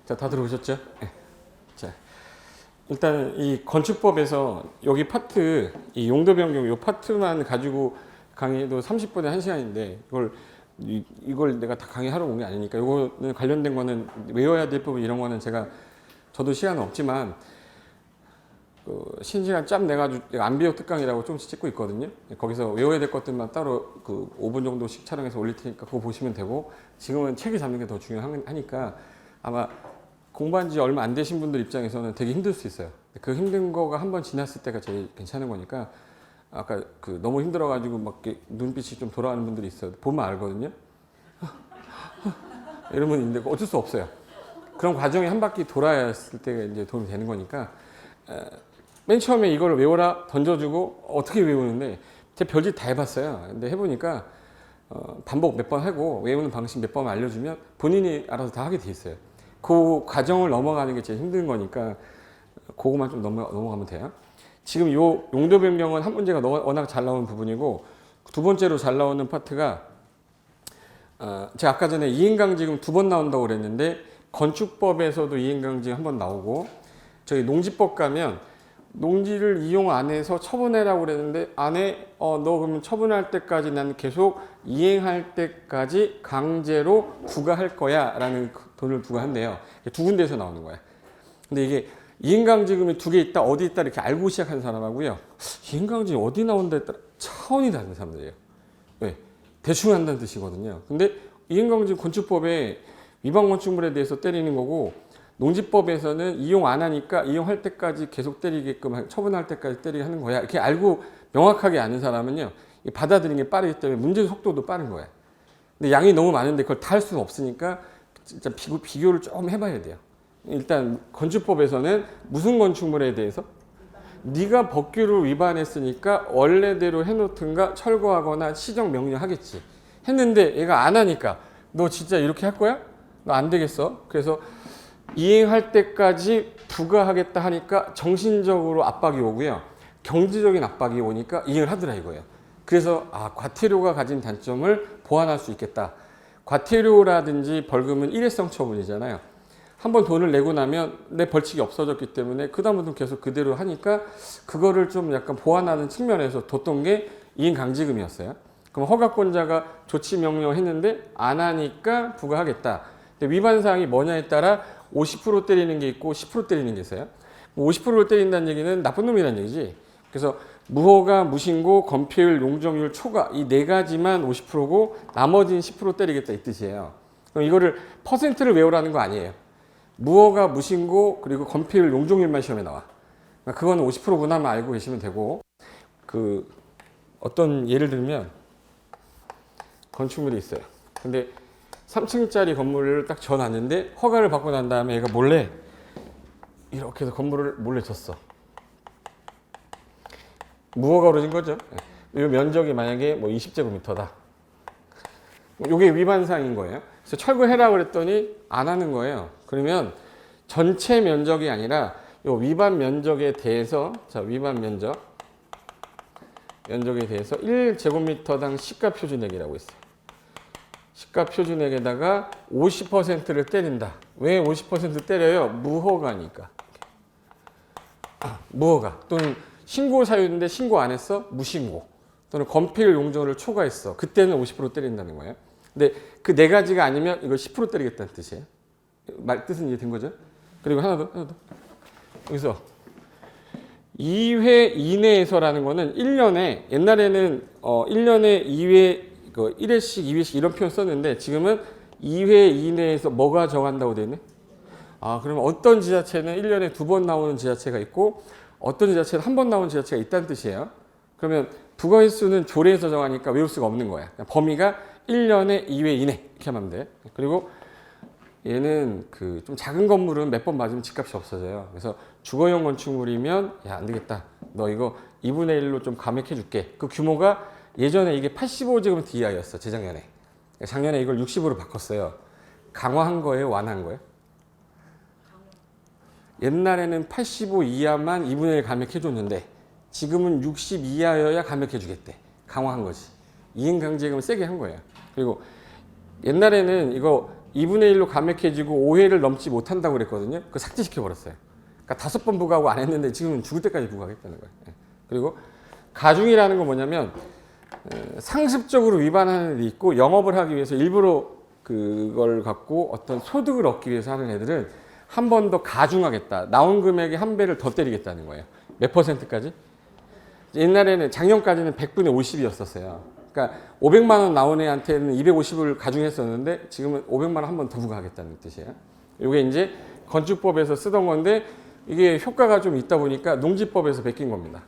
자, 다 들어오셨죠? 네. 자, 일단 이 건축법에서 여기 파트, 이 용도 변경 이 파트만 가지고 강의도 30분에 1시간인데 이걸 내가 다 강의하러 온 게 아니니까 이거는 관련된 거는 외워야 될 부분 이런 거는 저도 시간은 없지만 그 신시간 짬 내가지고 안비역 특강이라고 조금씩 찍고 있거든요. 거기서 외워야 될 것들만 따로 그 5분 정도씩 촬영해서 올릴 테니까 그거 보시면 되고 지금은 책을 잡는 게 더 중요하니까 아마 공부한 지 얼마 안 되신 분들 입장에서는 되게 힘들 수 있어요. 그 힘든 거가 한번 지났을 때가 제일 괜찮은 거니까 아까 그 너무 힘들어가지고 막 눈빛이 좀 돌아가는 분들이 있어요. 보면 알거든요. 이러면 있는데 어쩔 수 없어요. 그런 과정이 한 바퀴 돌아야 때 이제 도움이 되는 거니까 맨 처음에 이걸 외워라 던져주고 어떻게 외우는데 제가 별짓 다 해봤어요. 근데 해보니까 반복 몇 번 하고 외우는 방식 몇 번 알려주면 본인이 알아서 다 하게 돼 있어요. 그 과정을 넘어가는 게 제일 힘든 거니까 그거만 좀 넘어가면 돼요. 지금 요 용도 변경은 한 문제가 워낙 잘 나오는 부분이고 두 번째로 잘 나오는 파트가 제가 아까 전에 이행강지금 2번 나온다고 그랬는데 건축법에서도 이행강지금 한 번 나오고 저희 농지법 가면 농지를 이용 안 해서 처분해라고 그랬는데 안에 너 그러면 처분할 때까지 난 계속 이행할 때까지 강제로 부과할 거야 라는 돈을 부과한대요. 두 군데에서 나오는 거야. 근데 이게 이행강지금이 2개 있다 어디 있다 이렇게 알고 시작하는 사람하고요. 이행강지금 어디 나온다에 따라 차원이 다른 사람들이에요. 왜? 대충 한다는 뜻이거든요. 근데 이행강지금 건축법에 위반 건축물에 대해서 때리는 거고 농지법에서는 이용 안 하니까 이용할 때까지 계속 때리게끔 처분할 때까지 때리게 하는 거야. 이렇게 알고 명확하게 아는 사람은요. 받아들이는 게 빠르기 때문에 문제 속도도 빠른 거야. 근데 양이 너무 많은데 그걸 다 할 수는 없으니까 진짜 비교를 좀 해봐야 돼요. 일단 건축법에서는 무슨 건축물에 대해서 네가 법규를 위반했으니까 원래대로 해놓든가 철거하거나 시정 명령하겠지. 했는데 얘가 안 하니까 너 진짜 이렇게 할 거야? 너 안 되겠어. 그래서 이행할 때까지 부과하겠다 하니까 정신적으로 압박이 오고요. 경제적인 압박이 오니까 이행을 하더라 이거예요. 그래서 과태료가 가진 단점을 보완할 수 있겠다. 과태료라든지 벌금은 일회성 처분이잖아요. 한번 돈을 내고 나면 내 벌칙이 없어졌기 때문에 그 다음부터는 계속 그대로 하니까 그거를 좀 약간 보완하는 측면에서 뒀던 게 이행강지금이었어요. 그럼 허가권자가 조치 명령했는데 안 하니까 부과하겠다. 근데 위반사항이 뭐냐에 따라 50% 때리는 게 있고 10% 때리는 게 있어요. 50%를 때린다는 얘기는 나쁜 놈이라는 얘기지. 그래서 무허가, 무신고, 건폐율, 용적률, 초과 이 4가지만 50%고 나머지는 10% 때리겠다 이 뜻이에요. 그럼 이거를 퍼센트를 외우라는 거 아니에요. 무허가, 무신고, 그리고 건폐율, 용적률만 시험에 나와. 그러니까 그거는 50%구나만 알고 계시면 되고 어떤 예를 들면 건축물이 있어요. 근데 3층짜리 건물을 딱 지어놨는데 허가를 받고 난 다음에 얘가 몰래 이렇게 해서 건물을 몰래 졌어. 무허가로 진 거죠. 이 면적이 만약에 뭐 20제곱미터다. 이게 위반사항인 거예요. 그래서 철거해라 그랬더니 안 하는 거예요. 그러면 전체 면적이 아니라 이 위반 면적에 대해서 위반 면적에 대해서 1제곱미터당 시가 표준액이라고 있어요. 시가 표준액에다가 50%를 때린다. 왜 50% 때려요? 무허가니까. 무허가 또는 신고 사유인데 신고 안 했어? 무신고. 또는 건폐율 용적률을 초과했어. 그때는 50% 때린다는 거예요. 근데 그 4가지가 아니면 이걸 10% 때리겠다는 뜻이에요. 말 뜻은 이해된 거죠? 그리고 하나 더. 여기서 2회 이내에서라는 거는 1년에 옛날에는 1년에 2회 1회씩, 2회씩 이런 표현 썼는데 지금은 2회 이내에서 뭐가 정한다고 되어 있네? 그러면 어떤 지자체는 1년에 2번 나오는 지자체가 있고 어떤 지자체는 1번 나오는 지자체가 있다는 뜻이에요. 그러면 부과 횟수는 조례에서 정하니까 외울 수가 없는 거야. 범위가 1년에 2회 이내 이렇게 하면 돼. 그리고 얘는 좀 작은 건물은 몇 번 맞으면 집값이 없어져요. 그래서 주거용 건축물이면 안 되겠다. 너 이거 2분의 1로 좀 감액해 줄게. 그 규모가 예전에 이게 85제곱미터 이하였어. 재작년에. 작년에 이걸 60으로 바꿨어요. 강화한 거예요? 완화한 거예요? 옛날에는 85 이하만 2분의 1 감액해 줬는데 지금은 60 이하여야 감액해 주겠대. 강화한 거지. 이행강제금을 세게 한 거예요. 그리고 옛날에는 이거 2분의 1로 감액해지고 5회를 넘지 못한다고 그랬거든요. 그거 삭제시켜버렸어요. 그러니까 5번 부과하고 안 했는데 지금은 죽을 때까지 부과하겠다는 거예요. 예. 그리고 가중이라는 건 뭐냐면 상습적으로 위반하는 애들이 있고 영업을 하기 위해서 일부러 그걸 갖고 어떤 소득을 얻기 위해서 하는 애들은 한 번 더 가중하겠다. 나온 금액의 한 배를 더 때리겠다는 거예요. 몇 %까지? 옛날에는 작년까지는 100분의 50이었었어요. 그러니까 500만 원 나온 애한테는 250을 가중했었는데 지금은 500만 원 한 번 더 부과하겠다는 뜻이에요. 이게 이제 건축법에서 쓰던 건데 이게 효과가 좀 있다 보니까 농지법에서 베낀 겁니다.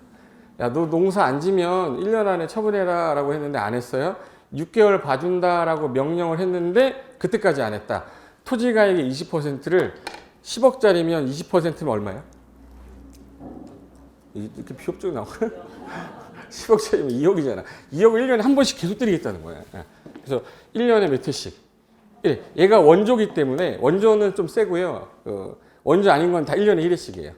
야, 너 농사 안 지면 1년 안에 처분해라 라고 했는데 안 했어요. 6개월 봐준다라고 명령을 했는데 그때까지 안 했다. 토지가액의 20%를 10억짜리면 20%면 얼마예요? 이렇게 비협적으로 나오고요. 10억짜리면 2억이잖아. 2억을 1년에 한 번씩 계속 때리겠다는 거예요. 그래서 1년에 몇 회씩. 얘가 원조기 때문에 원조는 좀 세고요. 원조 아닌 건 다 1년에 1회씩이에요.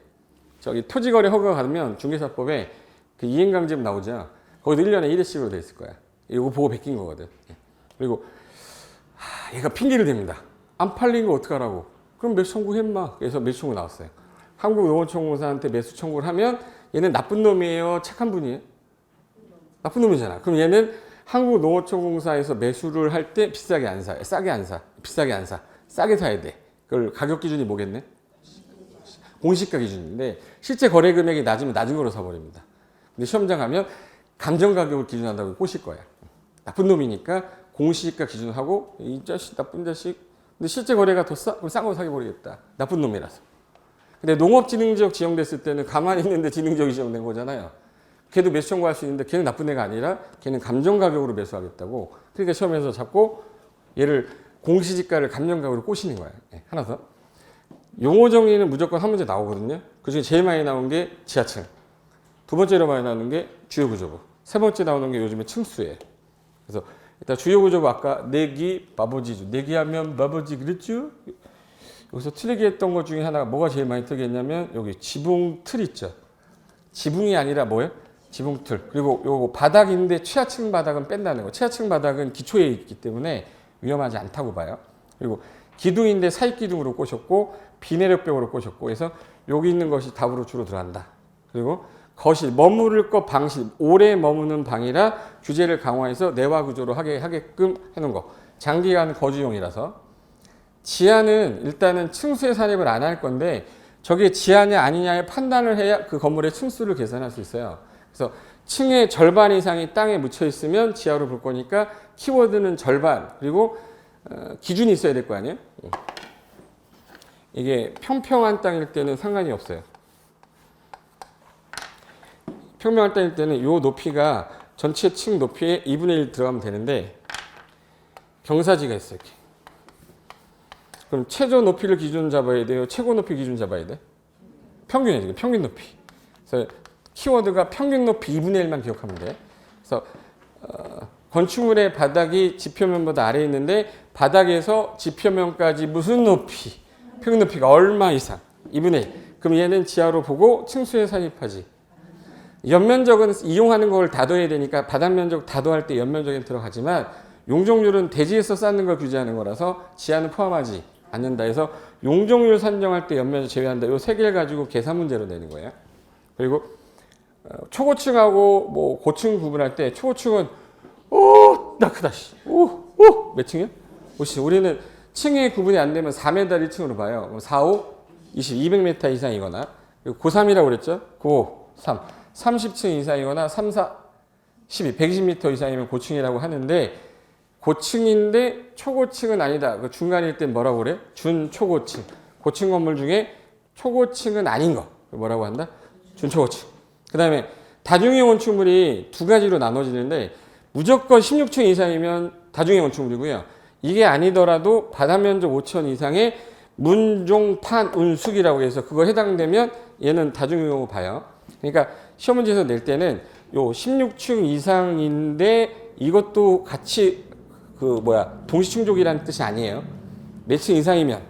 저기 토지거래 허가가 가면 중개사법에 그 이행강제법 나오죠. 거기도 1년에 1회씩으로 돼 있을 거야. 이거 보고 베낀 거거든. 그리고 얘가 핑계를 댑니다. 안 팔린 거 어떡하라고. 그럼 매수 청구했마. 그래서 매수 청구 나왔어요. 한국농어촌공사한테 매수 청구를 하면 얘는 나쁜 놈이에요? 착한 분이에요? 나쁜 놈이잖아. 그럼 얘는 한국농어촌공사에서 매수를 할 때 비싸게 안 사. 싸게 안 사. 비싸게 안 사. 싸게 사야 돼. 그걸 가격 기준이 뭐겠네? 공시가 기준인데 실제 거래 금액이 낮으면 낮은 거로 사버립니다. 근데 시험장 가면 감정 가격을 기준한다고 꼬실 거야. 나쁜 놈이니까 공시가 기준을 하고 이 자식 나쁜 자식. 근데 실제 거래가 더 싸? 그럼 싼 거 사기버리겠다. 나쁜 놈이라서. 근데 농업진흥지역 지정됐을 때는 가만히 있는데 진흥지역이 지정된 거잖아요. 걔도 매수 청구할 수 있는데 걔는 나쁜 애가 아니라 걔는 감정 가격으로 매수하겠다고. 그러니까 시험에서 자꾸 얘를 공시지가를 감정 가격으로 꼬시는 거예요. 네, 하나 더. 용어 정의는 무조건 한 문제 나오거든요. 그중에 제일 많이 나온 게 지하층. 두 번째로 많이 나오는 게 주요구조부. 세 번째 나오는 게 요즘에 층수예요. 그래서 일단 주요구조부 아까 내기, 마보지주. 내기하면 마보지 그랬죠? 여기서 틀리게 했던 것 중에 하나가 뭐가 제일 많이 틀리게 했냐면 여기 지붕틀 있죠. 지붕이 아니라 뭐예요? 지붕틀. 그리고 요거 바닥인데 최하층 바닥은 뺀다는 거. 최하층 바닥은 기초에 있기 때문에 위험하지 않다고 봐요. 그리고 기둥인데 사익기둥으로 꼬셨고 비내력벽으로 꼬셨고 해서 여기 있는 것이 답으로 주로 들어간다. 그리고 거실, 머무를 것 방실, 오래 머무는 방이라 규제를 강화해서 내화 구조로 하게끔 해놓은 거. 장기간 거주용이라서. 지하는 일단은 층수의 산입을 안 할 건데 저게 지하냐 아니냐의 판단을 해야 그 건물의 층수를 계산할 수 있어요. 그래서 층의 절반 이상이 땅에 묻혀 있으면 지하로 볼 거니까 키워드는 절반 그리고 기준이 있어야 될 거 아니에요. 이게 평평한 땅일 때는 상관이 없어요. 평평한 땅일 때는 이 높이가 전체 층 높이의 2분의 1 들어가면 되는데 경사지가 있어요. 이렇게. 그럼 최저 높이를 기준 잡아야 돼요? 최고 높이 기준 잡아야 돼? 평균이에요. 지금 평균 높이. 그래서 키워드가 평균 높이 2분의 1만 기억하면 돼. 그래서 건축물의 바닥이 지표면보다 아래에 있는데 바닥에서 지표면까지 무슨 높이? 평균 높이가 얼마 이상? 2분의 1. 그럼 얘는 지하로 보고 층수에 산입하지. 연면적은 이용하는 걸 다둬야 되니까 바닥 면적 다도할 때 연면적에 들어가지만 용적률은 대지에서 쌓는 걸 규제하는 거라서 지하는 포함하지 않는다 해서 용적률 산정할 때 연면적 제외한다. 이 세 개를 가지고 계산 문제로 내는 거예요. 그리고 초고층하고 뭐 고층 구분할 때 초고층은 나 크다. 몇 층이야? 우리는 층의 구분이 안 되면 4m 1층으로 봐요. 4, 5, 20, 200m 이상이거나 그리고 고3이라고 그랬죠? 고 3, 30층 이상이거나 3, 4, 12, 120m 이상이면 고층이라고 하는데 고층인데 초고층은 아니다. 그 중간일 땐 뭐라고 그래? 준초고층. 고층 건물 중에 초고층은 아닌 거. 뭐라고 한다? 준초고층. 그 다음에 다중이용 건축물이 두 가지로 나눠지는데 무조건 16층 이상이면 다중이용 건축물이고요. 이게 아니더라도 바닥 면적 5천 이상의 문종판 운숙이라고 해서 그거 해당되면 얘는 다중이용으로 봐요. 그러니까 시험 문제에서 낼 때는 요 16층 이상인데 이것도 같이 동시충족이라는 뜻이 아니에요. 몇 층 이상이면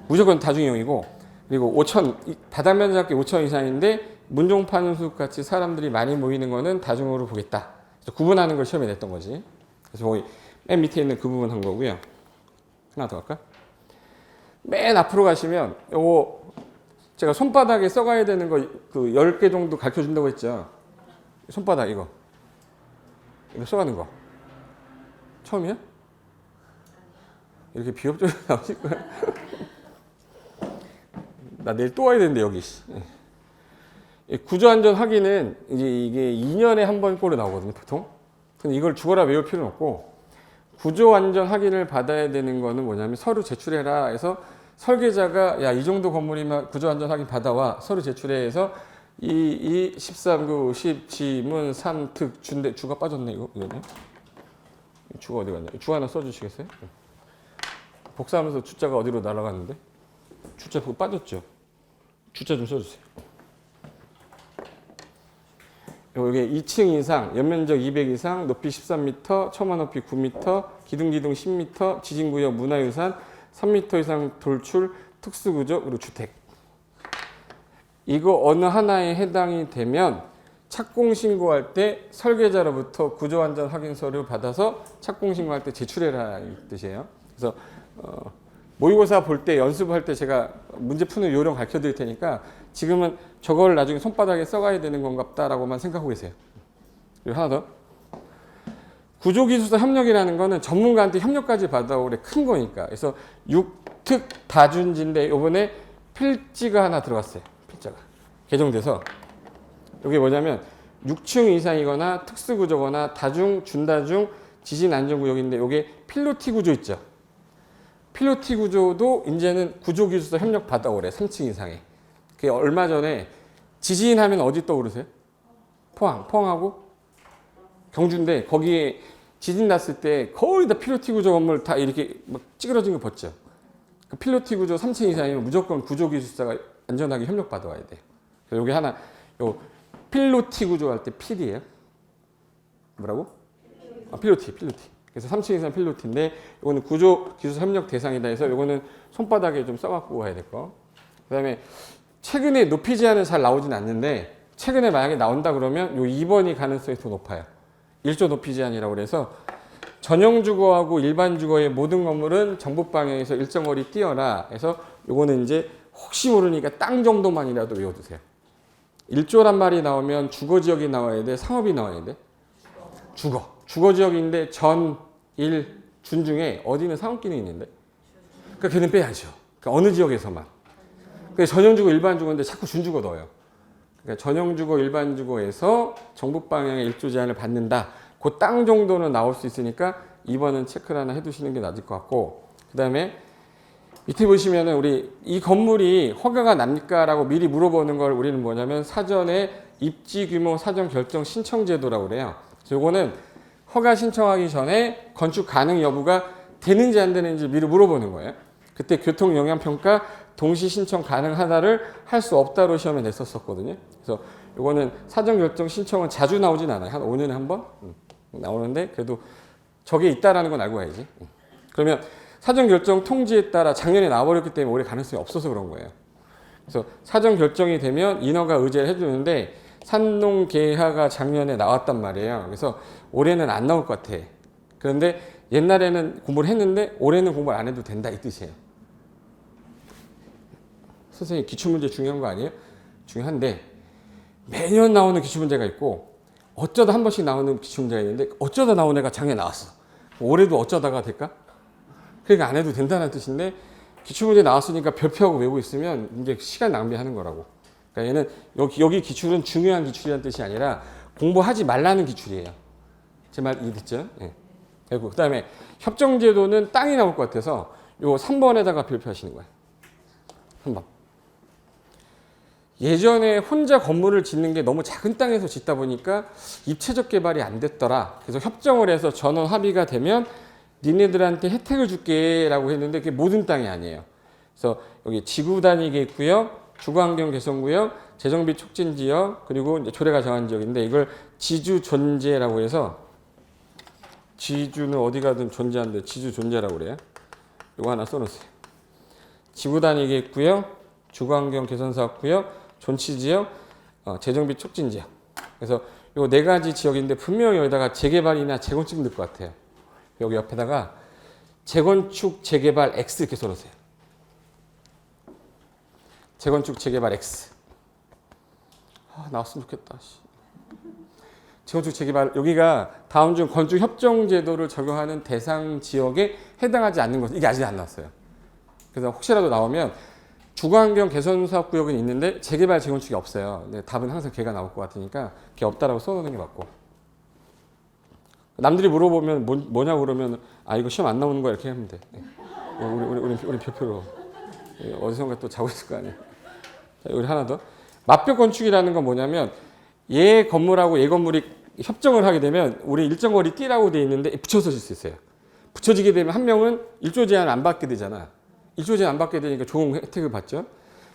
무조건 다중이용이고 그리고 5천 바닥 면적이 5천 이상인데 문종판 운숙 같이 사람들이 많이 모이는 거는 다중으로 보겠다. 그래서 구분하는 걸 시험에 냈던 거지. 그래서 거기 맨 밑에 있는 그 부분 한 거고요. 하나 더 할까? 맨 앞으로 가시면 요거 제가 손바닥에 써가야 되는 거 그 10개 정도 가르쳐 준다고 했죠. 손바닥 이거 써가는 거 처음이야? 이렇게 비협조게 나오실 거야? 나 내일 또 와야 되는데 여기. 구조안전 확인은 이제 이게 2년에 한 번 꼴로 나오거든요 보통. 근데 이걸 죽어라 외울 필요는 없고, 구조안전 확인을 받아야 되는 거는 뭐냐면 서류 제출해라 해서 설계자가 야 이 정도 건물이면 구조안전 확인 받아와 서류 제출해 해서 13구 10 지문 3특 준대. 주가 빠졌네 이거는. 주가 어디 갔냐? 주 하나 써주시겠어요? 복사하면서 주자가 어디로 날아갔는데? 주자 그거 빠졌죠? 주자 좀 써주세요. 이게 2층 이상, 연면적 200 이상, 높이 13m, 처마 높이 9m, 기둥 10m, 지진구역 문화유산, 3m 이상 돌출, 특수구조, 그리고 주택. 이거 어느 하나에 해당이 되면 착공신고할 때 설계자로부터 구조안전 확인 서류 받아서 착공신고할 때 제출해라 이 뜻이에요. 그래서 모의고사 볼 때 연습할 때 제가 문제 푸는 요령 가르쳐 드릴 테니까 지금은 저걸 나중에 손바닥에 써가야 되는 건갑다라고만 생각하고 계세요. 그리고 하나 더. 구조기술사 협력이라는 거는 전문가한테 협력까지 받아오래 큰 거니까. 그래서 6특 다준지인데 요번에 필지가 하나 들어갔어요. 필자가. 개정돼서. 이게 뭐냐면 6층 이상이거나 특수구조거나 다중, 준다중, 지진안전구역인데 요게 필로티 구조 있죠. 필로티 구조도 이제는 구조기술사 협력 받아오래 3층 이상에. 그게 얼마 전에 지진하면 어디 떠오르세요? 포항하고 경주인데 거기에 지진 났을 때 거의 다 필로티 구조 건물 다 이렇게 막 찌그러진 거 봤죠. 그 필로티 구조 3층 이상이면 무조건 구조기술사가 안전하게 협력 받아와야 돼요. 그래서 여기 하나 요 필로티 구조 할 때 필이에요. 뭐라고? 필로티. 그래서 3층 이상 필로티인데 이거는 구조기술사 협력 대상이다 해서 이거는 손바닥에 좀 써갖고 가야 될 거. 그다음에 최근에 높이 제한은 잘 나오진 않는데 최근에 만약에 나온다 그러면 요 2번이 가능성이 더 높아요. 1조 높이 제한이라고 그래서 전용 주거하고 일반 주거의 모든 건물은 정북 방향에서 일정 거리 뛰어라 해서 요거는 이제 혹시 모르니까 땅 정도만이라도 외워두세요. 1조란 말이 나오면 주거 지역이 나와야 돼, 상업이 나와야 돼? 주거 지역인데 전, 일, 준 중에 어디는 상업 기능이 있는데? 그러니까 걔는 빼야죠. 그러니까 어느 지역에서만. 그러니까 전용주거, 일반주거인데 자꾸 준주거 넣어요. 그러니까 전용주거, 일반주거에서 정북 방향의 1조 제한을 받는다. 그 땅 정도는 나올 수 있으니까 2번은 체크를 하나 해두시는 게 맞을 것 같고, 그 다음에 밑에 보시면은 우리 이 건물이 허가가 납니까? 라고 미리 물어보는 걸 우리는 뭐냐면 사전에 입지 규모 사전 결정 신청 제도라고 그래요. 그래서 요거는 허가 신청하기 전에 건축 가능 여부가 되는지 안 되는지 미리 물어보는 거예요. 그때 교통 영향 평가 동시 신청 가능하다를 할 수 없다로 시험에 냈었거든요. 그래서 요거는 사전 결정 신청은 자주 나오진 않아요. 한 5년에 한 번 나오는데 그래도 저게 있다라는 건 알고 가야지. 그러면 사전 결정 통지에 따라 작년에 나와버렸기 때문에 올해 가능성이 없어서 그런 거예요. 그래서 사전 결정이 되면 인허가 의제를 해주는데 산농 계하가 작년에 나왔단 말이에요. 그래서 올해는 안 나올 것 같아. 그런데 옛날에는 공부를 했는데 올해는 공부를 안 해도 된다 이 뜻이에요. 선생님 기출문제 중요한 거 아니에요? 중요한데 매년 나오는 기출문제가 있고 어쩌다 한 번씩 나오는 기출문제가 있는데 어쩌다 나온 애가 작년에 나왔어. 올해도 어쩌다가 될까? 그러니까 안 해도 된다는 뜻인데 기출문제 나왔으니까 별표하고 외우고 있으면 이제 시간 낭비하는 거라고. 그러니까 얘는 여기 기출은 중요한 기출이라는 뜻이 아니라 공부하지 말라는 기출이에요. 제 말 이해됐죠? 예. 그리고 그다음에 협정제도는 땅이 나올 것 같아서 요 3번에다가 별표하시는 거예요. 3번. 예전에 혼자 건물을 짓는 게 너무 작은 땅에서 짓다 보니까 입체적 개발이 안 됐더라. 그래서 협정을 해서 전원 합의가 되면 니네들한테 혜택을 줄게 라고 했는데 그게 모든 땅이 아니에요. 그래서 여기 지구 단위계 있고요. 주거환경 개선구역, 재정비 촉진지역, 그리고 이제 조례가 정한 지역인데 이걸 지주 존재라고 해서 지주는 어디 가든 존재하는데 지주 존재라고 그래요. 이거 하나 써놓으세요. 지구 단위계 있고요. 주거환경 개선사업구역, 존치지역, 재정비 촉진지역. 그래서 요 네 가지 지역인데 분명히 여기다가 재개발이나 재건축 넣을 것 같아요. 여기 옆에다가 재건축, 재개발 X 이렇게 써놓으세요. 재건축, 재개발 X. 나왔으면 좋겠다. 재건축, 재개발 여기가 다음 중 건축협정제도를 적용하는 대상 지역에 해당하지 않는 것은 이게 아직 안 나왔어요. 그래서 혹시라도 나오면 주거환경 개선사업구역은 있는데 재개발, 재건축이 없어요. 근데 답은 항상 걔가 나올 것 같으니까 걔 없다라고 써놓는 게 맞고. 남들이 물어보면 뭐냐고 그러면 이거 시험 안 나오는 거야 이렇게 하면 돼. 우리 표표로 어디선가 또 자고 있을 거 아니야. 자, 우리 하나 더. 맞벽 건축이라는 건 뭐냐면 얘 건물하고 얘 건물이 협정을 하게 되면 우리 일정 거리 띠라고 돼 있는데 붙여서 질 수 있어요. 붙여지게 되면 한 명은 일조 제한 안 받게 되잖아. 일조 제한 안 받게 되니까 좋은 혜택을 받죠.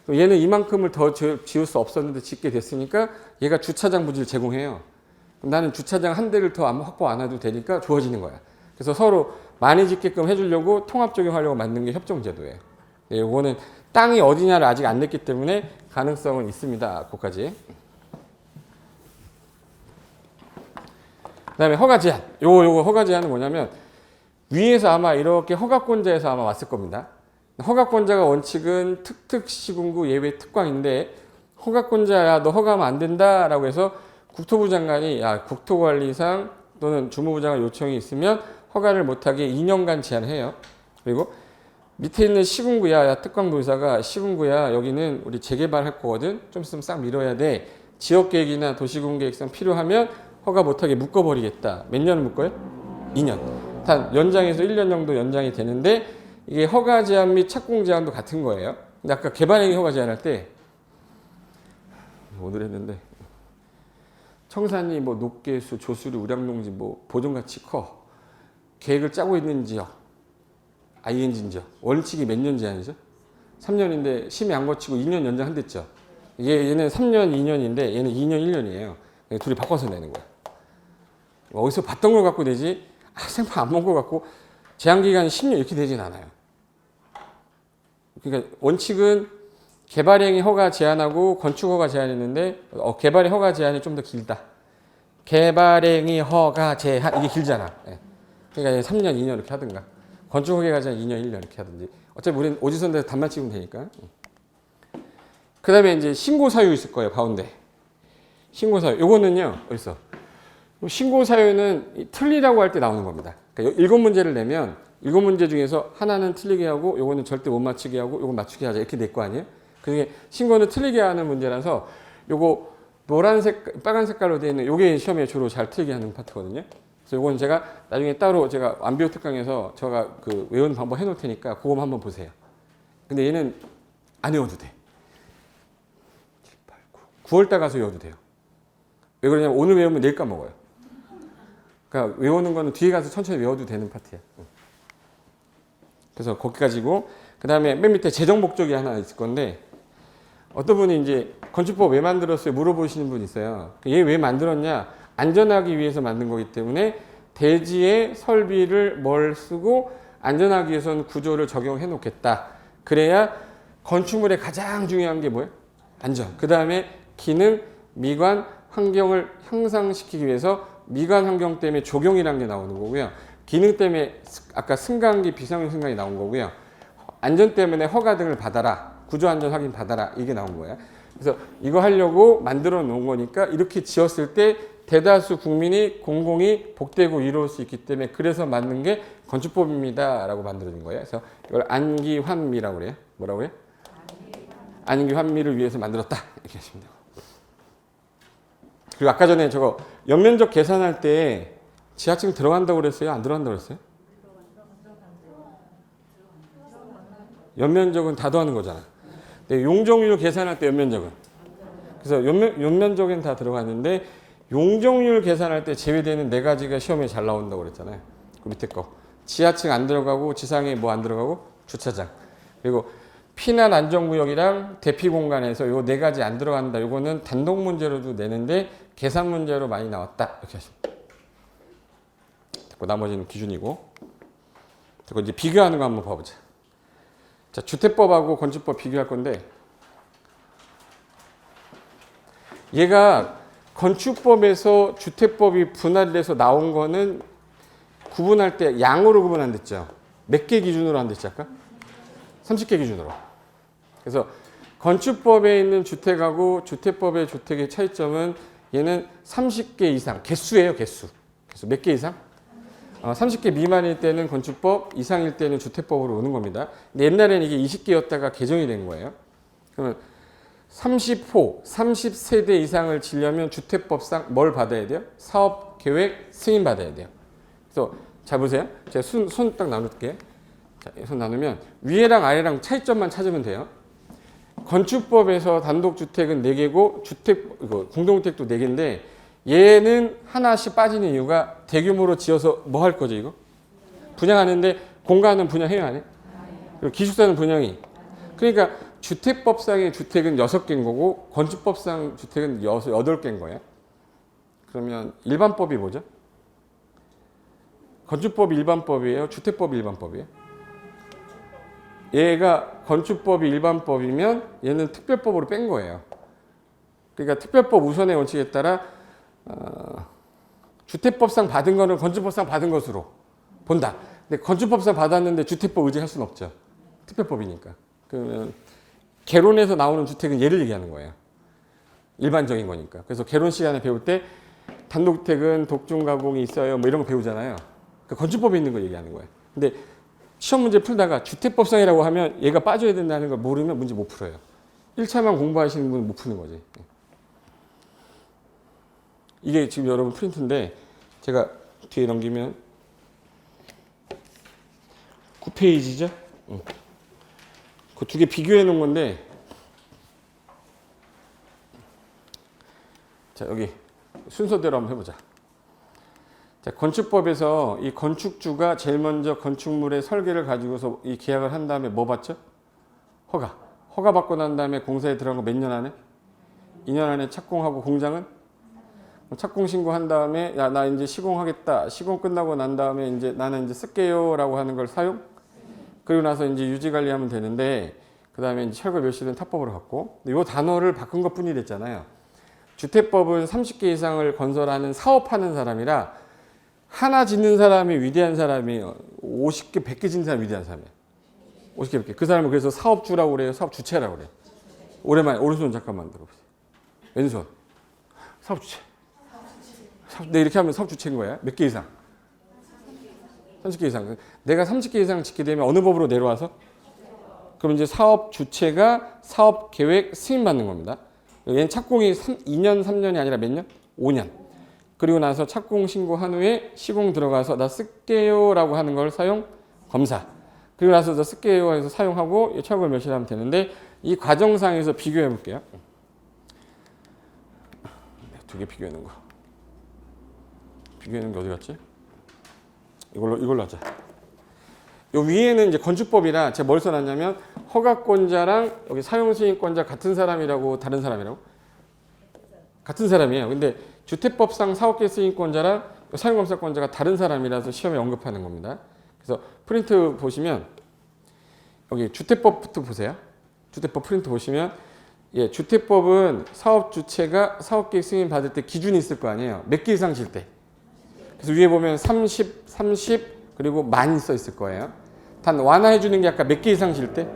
얘는 이만큼을 더 지을 수 없었는데 짓게 됐으니까 얘가 주차장 부지를 제공해요. 그럼 나는 주차장 한 대를 더 확보 안 해도 되니까 좋아지는 거야. 그래서 서로 많이 짓게끔 해주려고 통합 적용하려고 만든 게 협정제도예요. 네, 이거는 땅이 어디냐를 아직 안 냈기 때문에 가능성은 있습니다. 거기까지. 그 다음에 허가 제한. 요거 허가 제한은 뭐냐면 위에서 아마 이렇게 허가권자에서 아마 왔을 겁니다. 허가권자가 원칙은 특특시군구 예외 특광인데 허가권자야 너 허가하면 안 된다라고 해서 국토부 장관이 국토관리상 또는 주무부 장관 요청이 있으면 허가를 못하게 2년간 제한해요. 그리고 밑에 있는 시군구야 특광도지사가 시군구야 여기는 우리 재개발할 거거든. 좀 있으면 싹 밀어야 돼. 지역계획이나 도시군계획상 필요하면 허가 못하게 묶어버리겠다. 몇 년을 묶어요? 2년. 단 연장해서 1년 정도 연장이 되는데 이게 허가 제한 및 착공 제한도 같은 거예요. 근데 아까 개발행위 허가 제한할 때 오늘 했는데 청산이 뭐 녹개수, 조수리, 우량농지 뭐 보존가치 커. 계획을 짜고 있는 지역, ING인 지역. 원칙이 몇 년 제한이죠? 3년인데 심의 안 거치고 2년 연장한댔죠. 얘는 3년, 2년인데 얘는 2년, 1년이에요. 둘이 바꿔서 내는 거야. 어디서 봤던 걸 갖고 내지 생판 안 본 걸 갖고 제한기간이 10년 이렇게 되진 않아요. 그러니까 원칙은 개발행위 허가 제한하고 건축 허가 제한이 있는데 개발의 허가 제한이 좀 더 길다. 개발행위 허가 제한 이게 길잖아. 그러니까 3년, 2년 이렇게 하든가. 건축 허가 제한 2년, 1년 이렇게 하든지. 어차피 우리는 오지선대에서 단만 찍으면 되니까. 그 다음에 이제 신고 사유 있을 거예요. 가운데. 신고 사유. 요거는요. 어딨어? 신고 사유는 틀리라고 할 때 나오는 겁니다. 그러니까 7문제를 내면 7문제 중에서 하나는 틀리게 하고 요거는 절대 못 맞추게 하고 요건 맞추게 하자 이렇게 낼 거 아니에요? 그게 신고는 틀리게 하는 문제라서 요거 노란색, 빨간 색깔로 되어 있는 요게 시험에 주로 잘 틀리게 하는 파트거든요. 그래서 요건 제가 나중에 따로 제가 완비호 특강에서 제가 그 외우는 방법 해놓을 테니까 그거 한번 보세요. 근데 얘는 안 외워도 돼. 7, 8, 9. 9월달 가서 외워도 돼요. 왜 그러냐면 오늘 외우면 내일 까먹어요. 그러니까 외우는 거는 뒤에 가서 천천히 외워도 되는 파트야. 그래서 거기까지고 그 다음에 맨 밑에 재정 목적이 하나 있을 건데 어떤 분이 이제 건축법 왜 만들었어요? 물어보시는 분이 있어요. 얘 왜 만들었냐? 안전하기 위해서 만든 거기 때문에 대지의 설비를 뭘 쓰고 안전하기 위해서는 구조를 적용해 놓겠다. 그래야 건축물의 가장 중요한 게 뭐예요? 안전. 그 다음에 기능, 미관, 환경을 향상시키기 위해서 미관 환경 때문에 조경이라는 게 나오는 거고요. 기능 때문에 아까 승강기, 비상용 승강이 나온 거고요. 안전 때문에 허가 등을 받아라. 구조안전 확인 받아라. 이게 나온 거예요. 그래서 이거 하려고 만들어 놓은 거니까 이렇게 지었을 때 대다수 국민이 공공이 복되고 이로울 수 있기 때문에 그래서 만든 게 건축법입니다. 라고 만들어진 거예요. 그래서 이걸 안기환미라고 그래요. 뭐라고 해요? 안기환미를 위해서 만들었다. 이렇게 하시면 돼요. 그리고 아까 전에 저거 연면적 계산할 때 지하층 들어간다고 그랬어요? 안 들어간다고 그랬어요? 연면적은 다 더하는 거잖아. 근데 용적률 계산할 때 연면적은. 그래서 연면적은 다 들어갔는데 용적률 계산할 때 제외되는 4가지가 시험에 잘 나온다고 그랬잖아요. 그 밑에 거. 지하층 안 들어가고 지상에 뭐 안 들어가고 주차장. 그리고 피난 안전구역이랑 대피 공간에서 요 4가지 안 들어간다. 요거는 단독 문제로도 내는데 계산 문제로 많이 나왔다. 이렇게 하시면 돼요. 나머지는 기준이고. 그리고 이제 비교하는 거 한번 봐보자. 자, 주택법하고 건축법 비교할 건데 얘가 건축법에서 주택법이 분할돼서 나온 거는 구분할 때 양으로 구분 안 됐죠. 몇 개 기준으로 한댔지 아까? 30개 기준으로. 그래서 건축법에 있는 주택하고 주택법의 주택의 차이점은 얘는 30개 이상, 개수예요, 개수. 그래서 몇 개 이상? 30개 미만일 때는 건축법, 이상일 때는 주택법으로 오는 겁니다. 근데 옛날에는 이게 20개였다가 개정이 된 거예요. 그러면 30호, 30세대 이상을 지려면 주택법상 뭘 받아야 돼요? 사업계획 승인 받아야 돼요. 그래서 자 보세요. 제가 손 딱 나눌게요. 자, 손 나누면 위에랑 아래랑 차이점만 찾으면 돼요. 건축법에서 단독주택은 4개고 공동주택도 4개인데 얘는 하나씩 빠지는 이유가 대규모로 지어서 뭐 할 거죠 이거? 분양하는데 공간은 분양해요 안 해? 그리고 기숙사는 분양이. 그러니까 주택법상의 주택은 6개인 거고 건축법상 주택은 8개인 거예요. 그러면 일반법이 뭐죠? 건축법이 일반법이에요? 주택법이 일반법이에요? 얘가 건축법이 일반법이면 얘는 특별법으로 뺀 거예요. 그러니까 특별법 우선의 원칙에 따라 주택법상 받은 거는 건축법상 받은 것으로 본다. 근데 건축법상 받았는데 주택법 의지할 수는 없죠. 특별법이니까. 그러면 개론에서 나오는 주택은 얘를 얘기하는 거예요. 일반적인 거니까. 그래서 개론 시간에 배울 때 단독주택은 독중 가공이 있어요. 뭐 이런 거 배우잖아요. 그 건축법에 있는 거 얘기하는 거예요. 근데 시험 문제 풀다가 주택법상이라고 하면 얘가 빠져야 된다는 걸 모르면 문제 못 풀어요. 1차만 공부하시는 분은 못 푸는 거지. 이게 지금 여러분 프린트인데 제가 뒤에 넘기면 9페이지죠? 그 두 개 비교해 놓은 건데 자 여기 순서대로 한번 해보자. 자, 건축법에서 이 건축주가 제일 먼저 건축물의 설계를 가지고서 이 계약을 한 다음에 뭐 받죠? 허가 받고 난 다음에 공사에 들어간 거 몇 년 안에? 2년 안에 착공하고 공장은? 착공 신고한 다음에 야, 나 이제 시공하겠다. 시공 끝나고 난 다음에 이제 나는 이제 쓸게요라고 하는 걸 사용. 그리고 나서 이제 유지 관리하면 되는데 그 다음에 이제 철거 멸실은 탑법으로 갖고 이 단어를 바꾼 것뿐이 됐잖아요. 주택법은 30개 이상을 건설하는 사업하는 사람이라 하나 짓는 사람이 위대한 사람이에요. 50개, 100개 짓는 사람이 위대한 사람이에요. 50개, 100개. 그 사람은 그래서 사업주라고 그래요. 사업주체라고 그래요. 오랜만에 오른손 잠깐만 들어보세요. 왼손. 사업주체. 네, 이렇게 하면 사업주체인 거야. 몇 개 이상? 30개 이상. 내가 30개 이상 짓게 되면 어느 법으로 내려와서? 그럼 이제 사업 주체가 사업 계획 승인 받는 겁니다. 얘는 착공이 2년, 3년이 아니라 몇 년? 5년. 그리고 나서 착공 신고한 후에 시공 들어가서 나 쓸게요 라고 하는 걸 사용 검사. 그리고 나서 나 쓸게요 해서 사용하고 철거 멸실하면 되는데 이 과정상에서 비교해 볼게요. 두 개 비교해 놓은 거. 비교해 놓은 게 어디 갔지? 이걸로 하자. 요 위에는 이제 건축법이라 제가 뭘 써놨냐면 허가권자랑 여기 사용승인권자 같은 사람이라고 다른 사람이라고? 같은 사람이에요. 근데 주택법상 사업계 승인권자랑 사용검사권자가 다른 사람이라서 시험에 언급하는 겁니다. 그래서 프린트 보시면 여기 주택법부터 보세요. 주택법 프린트 보시면 예, 주택법은 사업 주체가 사업계획 승인 받을 때 기준이 있을 거 아니에요. 몇 개 이상 질 때. 그래서 위에 보면 30 그리고 많이 써 있을 거예요. 단 완화해 주는 게 아까 몇 개 이상 질 때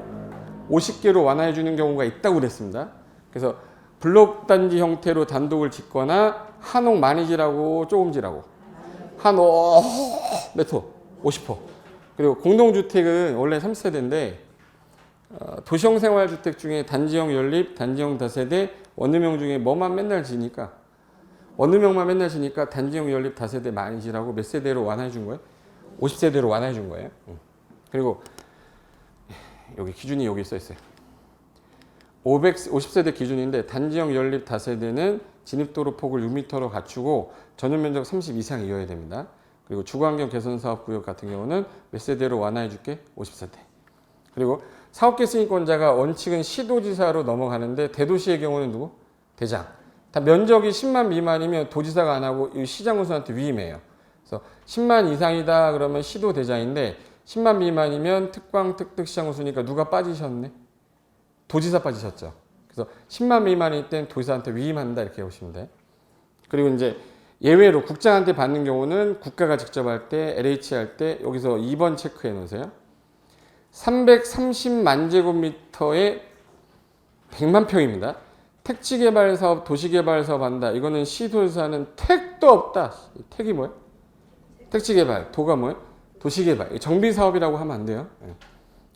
50개로 완화해 주는 경우가 있다고 그랬습니다. 그래서 블록 단지 형태로 단독을 짓거나 한옥 많이 지라고 조금 지라고 한옥 몇 호? 50호. 그리고 공동주택은 원래 3세대인데 도시형 생활주택 중에 단지형 연립, 단지형 다세대, 원룸형 중에 뭐만 맨날 지니까 원룸형만 맨날 지니까 단지형 연립 다세대 많이 지라고 몇 세대로 완화해 준 거예요? 50세대로 완화해 준 거예요. 그리고 여기 기준이 여기 써 있어요. 50세대 기준인데 단지형 연립 다세대는 진입도로 폭을 6m로 갖추고 전용 면적 30 이상이어야 됩니다. 그리고 주거환경 개선 사업 구역 같은 경우는 몇 세대로 완화해 줄게? 50세대. 그리고 사업계 승인권자가 원칙은 시도지사로 넘어가는데 대도시의 경우는 누구? 대장. 다 면적이 10만 미만이면 도지사가 안 하고 시장 우선한테 위임해요. 그래서 10만 이상이다 그러면 시도 대장인데 10만 미만이면 특광 특특시장 우수니까 누가 빠지셨네? 도지사 빠지셨죠. 그래서 10만 미만일 땐 도지사한테 위임한다 이렇게 보시면 돼. 그리고 이제 예외로 국장한테 받는 경우는 국가가 직접 할 때, LH 할 때 여기서 2번 체크해 놓으세요. 330만 제곱미터에 100만 평입니다. 택지개발 사업, 도시개발 사업 한다. 이거는 시도에서는 택도 없다. 택이 뭐예요? 택지개발. 도가 뭐예요? 도시개발. 정비사업이라고 하면 안 돼요.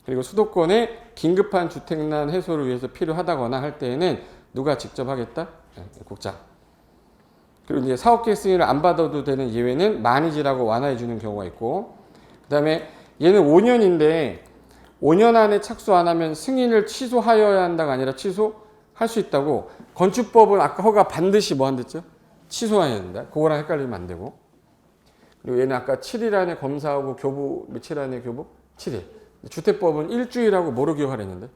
그리고 수도권에 긴급한 주택난 해소를 위해서 필요하다거나 할 때에는 누가 직접 하겠다? 국장. 그리고 이제 사업계획 승인을 안 받아도 되는 예외는 만이지라고 완화해 주는 경우가 있고, 그 다음에 얘는 5년인데 5년 안에 착수 안 하면 승인을 취소하여야 한다가 아니라 취소할 수 있다고. 건축법은 아까 허가 반드시 뭐 한댔죠? 취소해야 된다. 그거랑 헷갈리면 안 되고. 그리고 얘는 아까 7일 안에 검사하고 교부 며칠 안에 교부? 7일. 주택법은 일주일하고 뭐로 기억하려 했는데?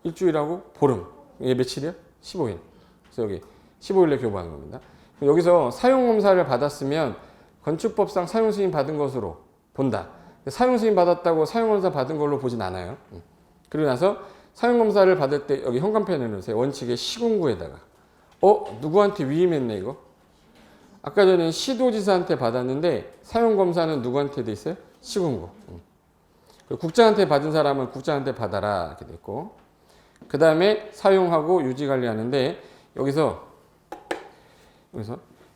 일주일하고 보름. 얘 며칠이야? 15일. 그래서 여기 15일에 교부하는 겁니다. 여기서 사용검사를 받았으면 건축법상 사용승인 받은 것으로 본다. 사용승인 받았다고 사용검사 받은 걸로 보진 않아요. 그리고 나서 사용검사를 받을 때 여기 현관편에 넣으세요. 원칙의 시군구에다가. 누구한테 위임했네 이거? 아까 전에 시도지사한테 받았는데 사용검사는 누구한테 돼 있어요? 시군구. 국장한테 받은 사람은 국장한테 받아라 이렇게 됐고, 그 다음에 사용하고 유지관리하는데 여기서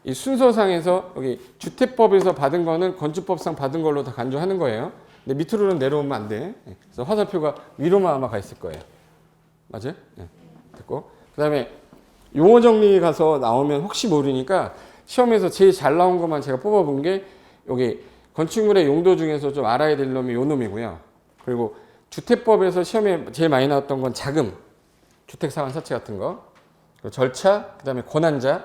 이 순서상에서 여기 주택법에서 받은 거는 건축법상 받은 걸로 다 간주하는 거예요. 근데 밑으로는 내려오면 안 돼. 그래서 화살표가 위로만 아마 가 있을 거예요. 맞아요? 됐고, 그 다음에 용어 정리 가서 나오면 혹시 모르니까 시험에서 제일 잘 나온 것만 제가 뽑아본 게 여기 건축물의 용도 중에서 좀 알아야 될 놈이 요 놈이고요. 그리고 주택법에서 시험에 제일 많이 나왔던 건 자금, 주택상환 사채 같은 거, 그리고 절차, 그 다음에 권한자,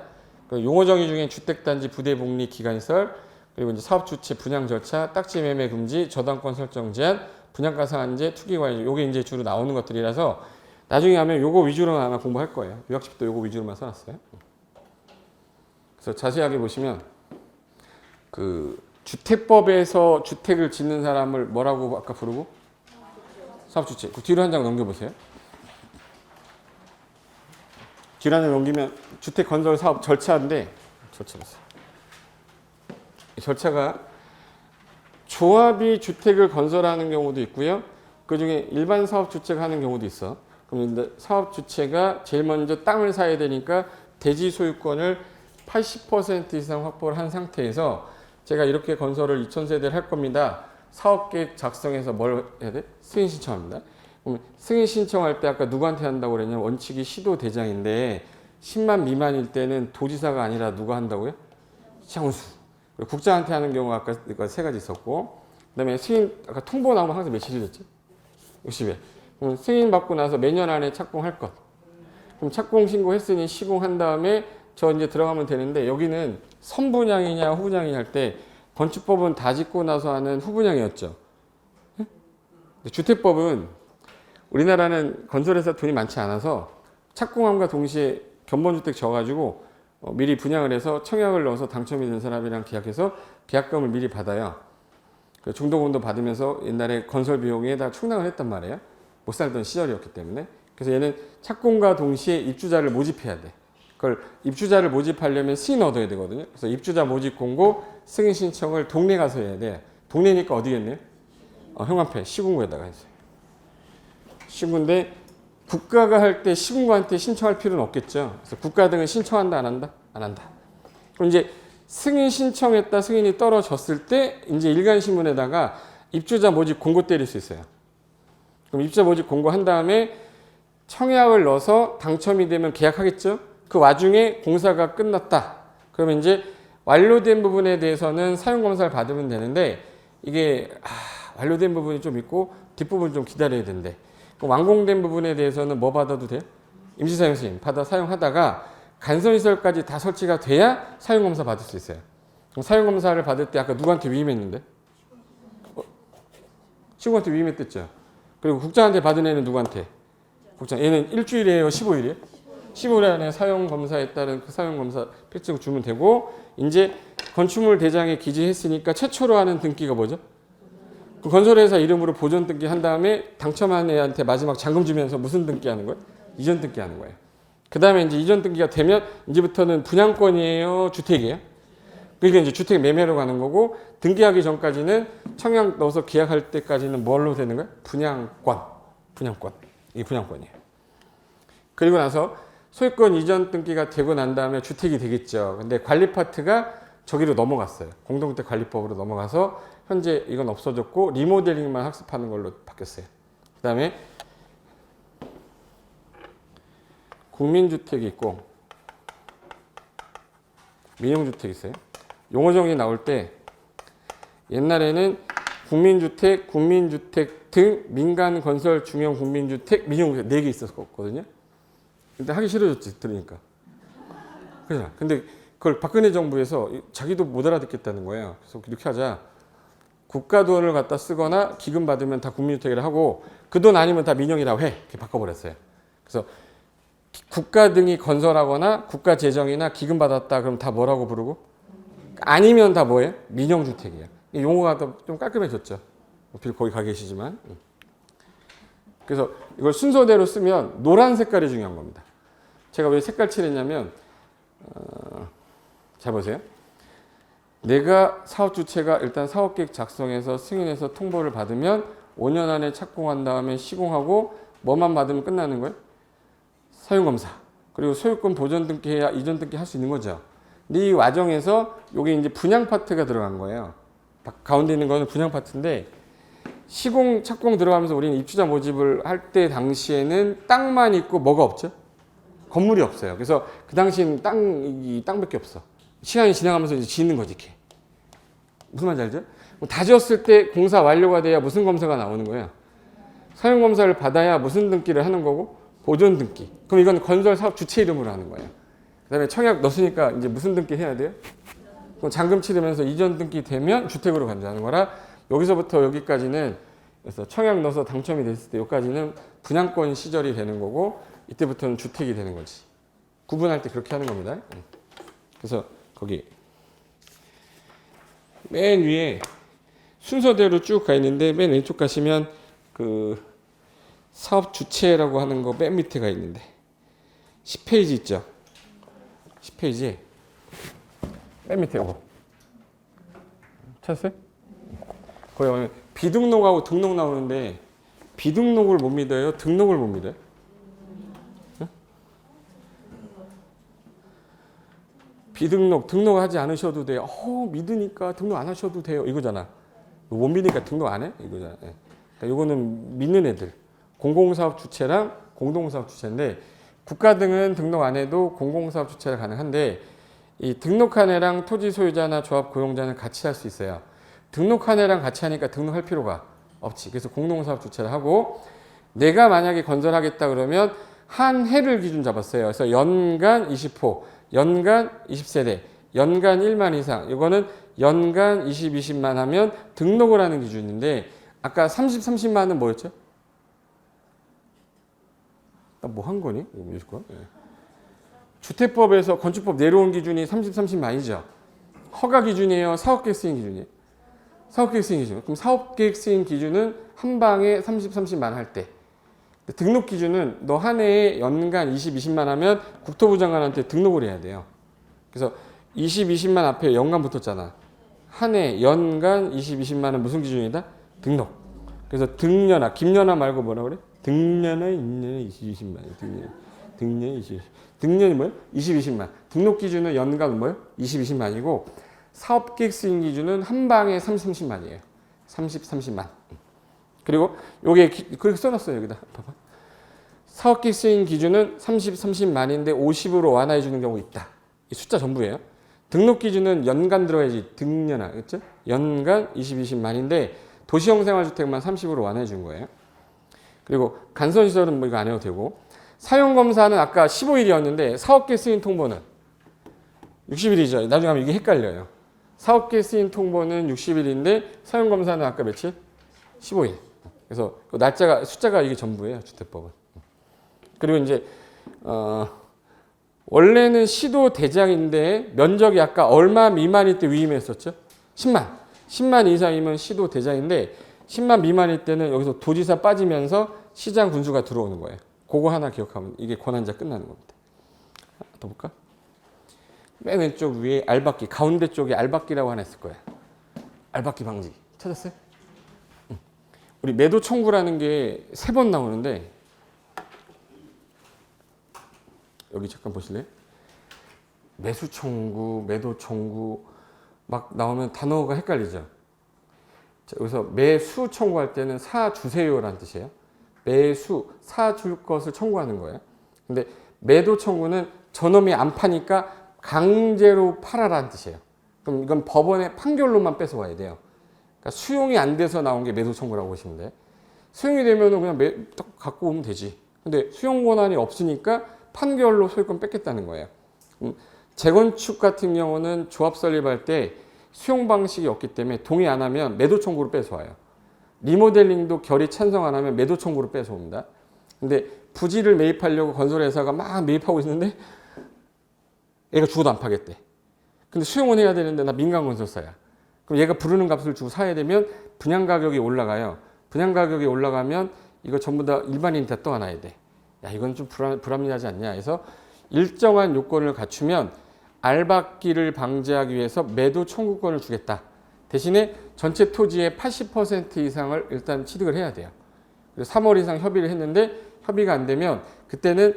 용어 정의 중에 주택단지 부대복리 기간설, 그리고 이제 사업주체 분양 절차, 딱지 매매 금지, 저당권 설정 제한, 분양가 상한제, 투기 관리, 요게 이제 주로 나오는 것들이라서 나중에 하면 요거 위주로 아마 공부할 거예요. 유학식도 요거 위주로만 써놨어요. 그래서 자세하게 보시면 그 주택법에서 주택을 짓는 사람을 뭐라고 아까 부르고? 사업주체. 그 뒤로 한 장 넘겨보세요. 뒤로 한 장 넘기면 주택 건설 사업 절차인데, 이 절차가 조합이 주택을 건설하는 경우도 있고요. 그 중에 일반 사업 주체가 하는 경우도 있어. 그럼 사업 주체가 제일 먼저 땅을 사야 되니까 대지 소유권을 80% 이상 확보를 한 상태에서 제가 이렇게 건설을 2000세대를 할 겁니다. 사업계획 작성해서 뭘 해야 돼? 승인 신청합니다. 그럼 승인 신청할 때 아까 누구한테 한다고 그랬냐면 원칙이 시도대장인데 10만 미만일 때는 도지사가 아니라 누가 한다고요? 시장군수. 국장한테 하는 경우가 아까 세 가지 있었고, 그 다음에 승인, 아까 통보 나오면 항상 며칠이랬지? 60일. 그럼 승인 받고 나서 매년 안에 착공할 것. 그럼 착공 신고했으니 시공한 다음에 저 이제 들어가면 되는데, 여기는 선분양이냐 후분양이냐 할 때 건축법은 다 짓고 나서 하는 후분양이었죠. 주택법은 우리나라는 건설회사 돈이 많지 않아서 착공함과 동시에 견본주택 져가지고 미리 분양을 해서 청약을 넣어서 당첨이 된 사람이랑 계약해서 계약금을 미리 받아요. 그 중도금도 받으면서 옛날에 건설 비용에 다 충당을 했단 말이에요. 못 살던 시절이었기 때문에. 그래서 얘는 착공과 동시에 입주자를 모집해야 돼. 그걸 입주자를 모집하려면 승인 얻어야 되거든요. 그래서 입주자 모집 공고, 승인 신청을 동네 가서 해야 돼. 동네니까 어디겠네요? 현관편 시군구에다가 했어요. 시군인데 국가가 할 때 시군구한테 신청할 필요는 없겠죠. 그래서 국가 등은 신청한다 안 한다? 안 한다. 그럼 이제 승인 신청했다 승인이 떨어졌을 때 이제 일간신문에다가 입주자 모집 공고 때릴 수 있어요. 그럼 입주자 모집 공고 한 다음에 청약을 넣어서 당첨이 되면 계약하겠죠. 그 와중에 공사가 끝났다. 그러면 이제 완료된 부분에 대해서는 사용검사를 받으면 되는데 이게 완료된 부분이 좀 있고 뒷부분 좀 기다려야 된대. 완공된 부분에 대해서는 뭐 받아도 돼요? 임시사용승인 받아 사용하다가 간선시설까지 다 설치가 돼야 사용검사 받을 수 있어요. 그럼 사용검사를 받을 때 아까 누구한테 위임했는데? 시군한테 위임했댔죠. 그리고 국장한테 받은 애는 누구한테? 국장. 얘는 일주일이에요? 15일이에요? 15일 안에 사용검사에 따른 그 사용검사 필증 주면 되고, 이제 건축물 대장에 기재했으니까 최초로 하는 등기가 뭐죠? 그 건설회사 이름으로 보존 등기 한 다음에 당첨한 애한테 마지막 잔금 주면서 무슨 등기 하는 거예요? 이전 등기 하는 거예요. 그 다음에 이제 이전 등기가 되면 이제부터는 분양권이에요? 주택이에요? 그러니까 이제 주택 매매로 가는 거고 등기하기 전까지는 청약 넣어서 계약할 때까지는 뭘로 되는 거야? 분양권. 이게 분양권이에요. 그리고 나서 소유권 이전 등기가 되고 난 다음에 주택이 되겠죠. 근데 관리 파트가 저기로 넘어갔어요. 공동주택 관리법으로 넘어가서 현재 이건 없어졌고 리모델링만 학습하는 걸로 바뀌었어요. 그 다음에 국민주택이 있고 민영주택이 있어요. 용어 정리 나올 때 옛날에는 국민주택, 국민주택 등 민간 건설 중형 국민주택, 민영주택 4개 있었거든요. 근데 하기 싫어졌지, 들으니까. 그죠? 근데 그걸 박근혜 정부에서 자기도 못 알아듣겠다는 거예요. 그래서 이렇게 하자. 국가 돈을 갖다 쓰거나 기금 받으면 다 국민주택이라 하고 그 돈 아니면 다 민영이라고 해. 이렇게 바꿔버렸어요. 그래서 국가 등이 건설하거나 국가 재정이나 기금 받았다 그럼 다 뭐라고 부르고? 아니면 다 뭐예요? 민영주택이에요. 용어가 좀 깔끔해졌죠. 거기 가 계시지만. 그래서 이걸 순서대로 쓰면 노란 색깔이 중요한 겁니다. 제가 왜 색깔 칠했냐면 잘 보세요. 내가 사업주체가 일단 사업계획 작성해서 승인해서 통보를 받으면 5년 안에 착공한 다음에 시공하고 뭐만 받으면 끝나는 거예요? 사용검사. 그리고 소유권 보전 등기해야 이전 등기 할 수 있는 거죠. 근데 이 과정에서 이게 이제 분양 파트가 들어간 거예요. 가운데 있는 거는 분양 파트인데 시공 착공 들어가면서 우리는 입주자 모집을 할 때 당시에는 땅만 있고 뭐가 없죠? 건물이 없어요. 그래서 그 당시에는 땅밖에 없어. 시간이 지나가면서 이제 짓는 거지, 이렇게. 무슨 말인지 알죠? 다 지었을 때 공사 완료가 돼야 무슨 검사가 나오는 거예요? 사용 검사를 받아야 무슨 등기를 하는 거고? 보존 등기. 그럼 이건 건설 사업 주체 이름으로 하는 거예요. 그다음에 청약 넣었으니까 이제 무슨 등기 해야 돼요? 그럼 잔금 치르면서 이전 등기 되면 주택으로 간다는 거라 여기서부터 여기까지는 그래서 청약 넣어서 당첨이 됐을 때 여기까지는 분양권 시절이 되는 거고 이때부터는 주택이 되는 거지. 구분할 때 그렇게 하는 겁니다. 그래서 거기 맨 위에 순서대로 쭉 가 있는데 맨 왼쪽 가시면 그 사업 주체라고 하는 거 맨 밑에 가 있는데 10페이지 있죠. 10페이지에 맨 밑에 이거 찾았어요? 거기 보면 비등록하고 등록 나오는데 비등록을 못 믿어요? 등록을 못 믿어요? 응? 등록하지 않으셔도 돼요. 믿으니까 등록 안 하셔도 돼요. 이거잖아. 못 믿으니까 등록 안 해? 이거잖아. 그러니까 이거는 믿는 애들. 공공사업 주체랑 공동사업 주체인데 국가 등은 등록 안 해도 공공사업 주체가 가능한데 이 등록한 애랑 토지 소유자나 조합 고용자는 같이 할 수 있어요. 등록한 애랑 같이 하니까 등록할 필요가 없지. 그래서 공동사업 주체를 하고 내가 만약에 건설하겠다 그러면 한 해를 기준 잡았어요. 그래서 연간 20호, 연간 20세대, 연간 1만 이상. 이거는 연간 20만 하면 등록을 하는 기준인데 아까 30만은 뭐였죠? 나 뭐 한 거니? 이거 뭐였을 거야? 네. 주택법에서 건축법 내려온 기준이 30만이죠. 허가 기준이에요? 사업계획 수행 기준이에요? 사업계획 수행 기준. 그럼 사업계획 수행 기준은 한 방에 30만 할 때. 등록 기준은 너 한 해에 연간 20만 하면 국토부 장관한테 등록을 해야 돼요. 그래서 20만 앞에 연간 붙었잖아. 한 해 연간 20만은 무슨 기준이다? 등록. 그래서 등년화, 김년화 말고 뭐라 그래? 등년화, 인년화, 20만. 등년 20. 등년이 뭐예요? 20만. 등록 기준은 연간 뭐예요? 20만이고 사업계획 수행 기준은 한 방에 30만이에요. 30만. 그리고 요게 그렇게 써놨어요 여기다. 봐봐. 사업계획 수행 기준은 30만인데 50으로 완화해 주는 경우 있다. 이 숫자 전부예요. 등록 기준은 연간 들어가야지 등년화, 그렇죠? 연간 20만인데 도시형 생활주택만 30으로 완화해 준 거예요. 그리고 간선시설은 뭐 이거 안 해도 되고 사용검사는 아까 15일이었는데 사업계획 승인 통보는 60일이죠. 나중에 하면 이게 헷갈려요. 사업계획 승인 통보는 60일인데 사용검사는 아까 며칠? 15일. 그래서 그 날짜가 숫자가 이게 전부예요. 주택법은. 그리고 이제 원래는 시도 대장인데 면적이 아까 얼마 미만일 때 위임했었죠? 10만 이상이면 시도 대장인데 10만 미만일 때는 여기서 도지사 빠지면서 시장 군수가 들어오는 거예요. 그거 하나 기억하면 이게 권한자 끝나는 겁니다. 더 볼까? 맨 왼쪽 위에 알박기, 가운데 쪽에 알박기라고 하나 있을 거예요. 알박기 방지. 찾았어요? 우리 매도 청구라는 게 3번 나오는데 여기 잠깐 보실래요? 매수 청구, 매도 청구 막 나오면 단어가 헷갈리죠. 자, 여기서 매수 청구할 때는 사 주세요라는 뜻이에요. 매수, 사 줄 것을 청구하는 거예요. 근데 매도 청구는 저놈이 안 파니까 강제로 팔아라는 뜻이에요. 그럼 이건 법원의 판결로만 뺏어와야 돼요. 그러니까 수용이 안 돼서 나온 게 매도 청구라고 보시면 돼. 수용이 되면 그냥 딱 갖고 오면 되지. 근데 수용 권한이 없으니까 판결로 소유권 뺏겠다는 거예요. 재건축 같은 경우는 조합 설립할 때 수용 방식이 없기 때문에 동의 안 하면 매도 청구로 뺏어와요. 리모델링도 결의 찬성 안 하면 매도 청구로 뺏어옵니다. 근데 부지를 매입하려고 건설회사가 막 매입하고 있는데 얘가 죽어도 안 파겠대. 근데 수용은 해야 되는데 나 민간건설사야. 그럼 얘가 부르는 값을 주고 사야 되면 분양 가격이 올라가요. 분양 가격이 올라가면 이거 전부 다 일반인이 다 떠안아야 돼. 야, 이건 좀 불합리하지 않냐 해서 일정한 요건을 갖추면 알박기를 방지하기 위해서 매도 청구권을 주겠다. 대신에 전체 토지의 80% 이상을 일단 취득을 해야 돼요. 그래서 3월 이상 협의를 했는데 협의가 안 되면 그때는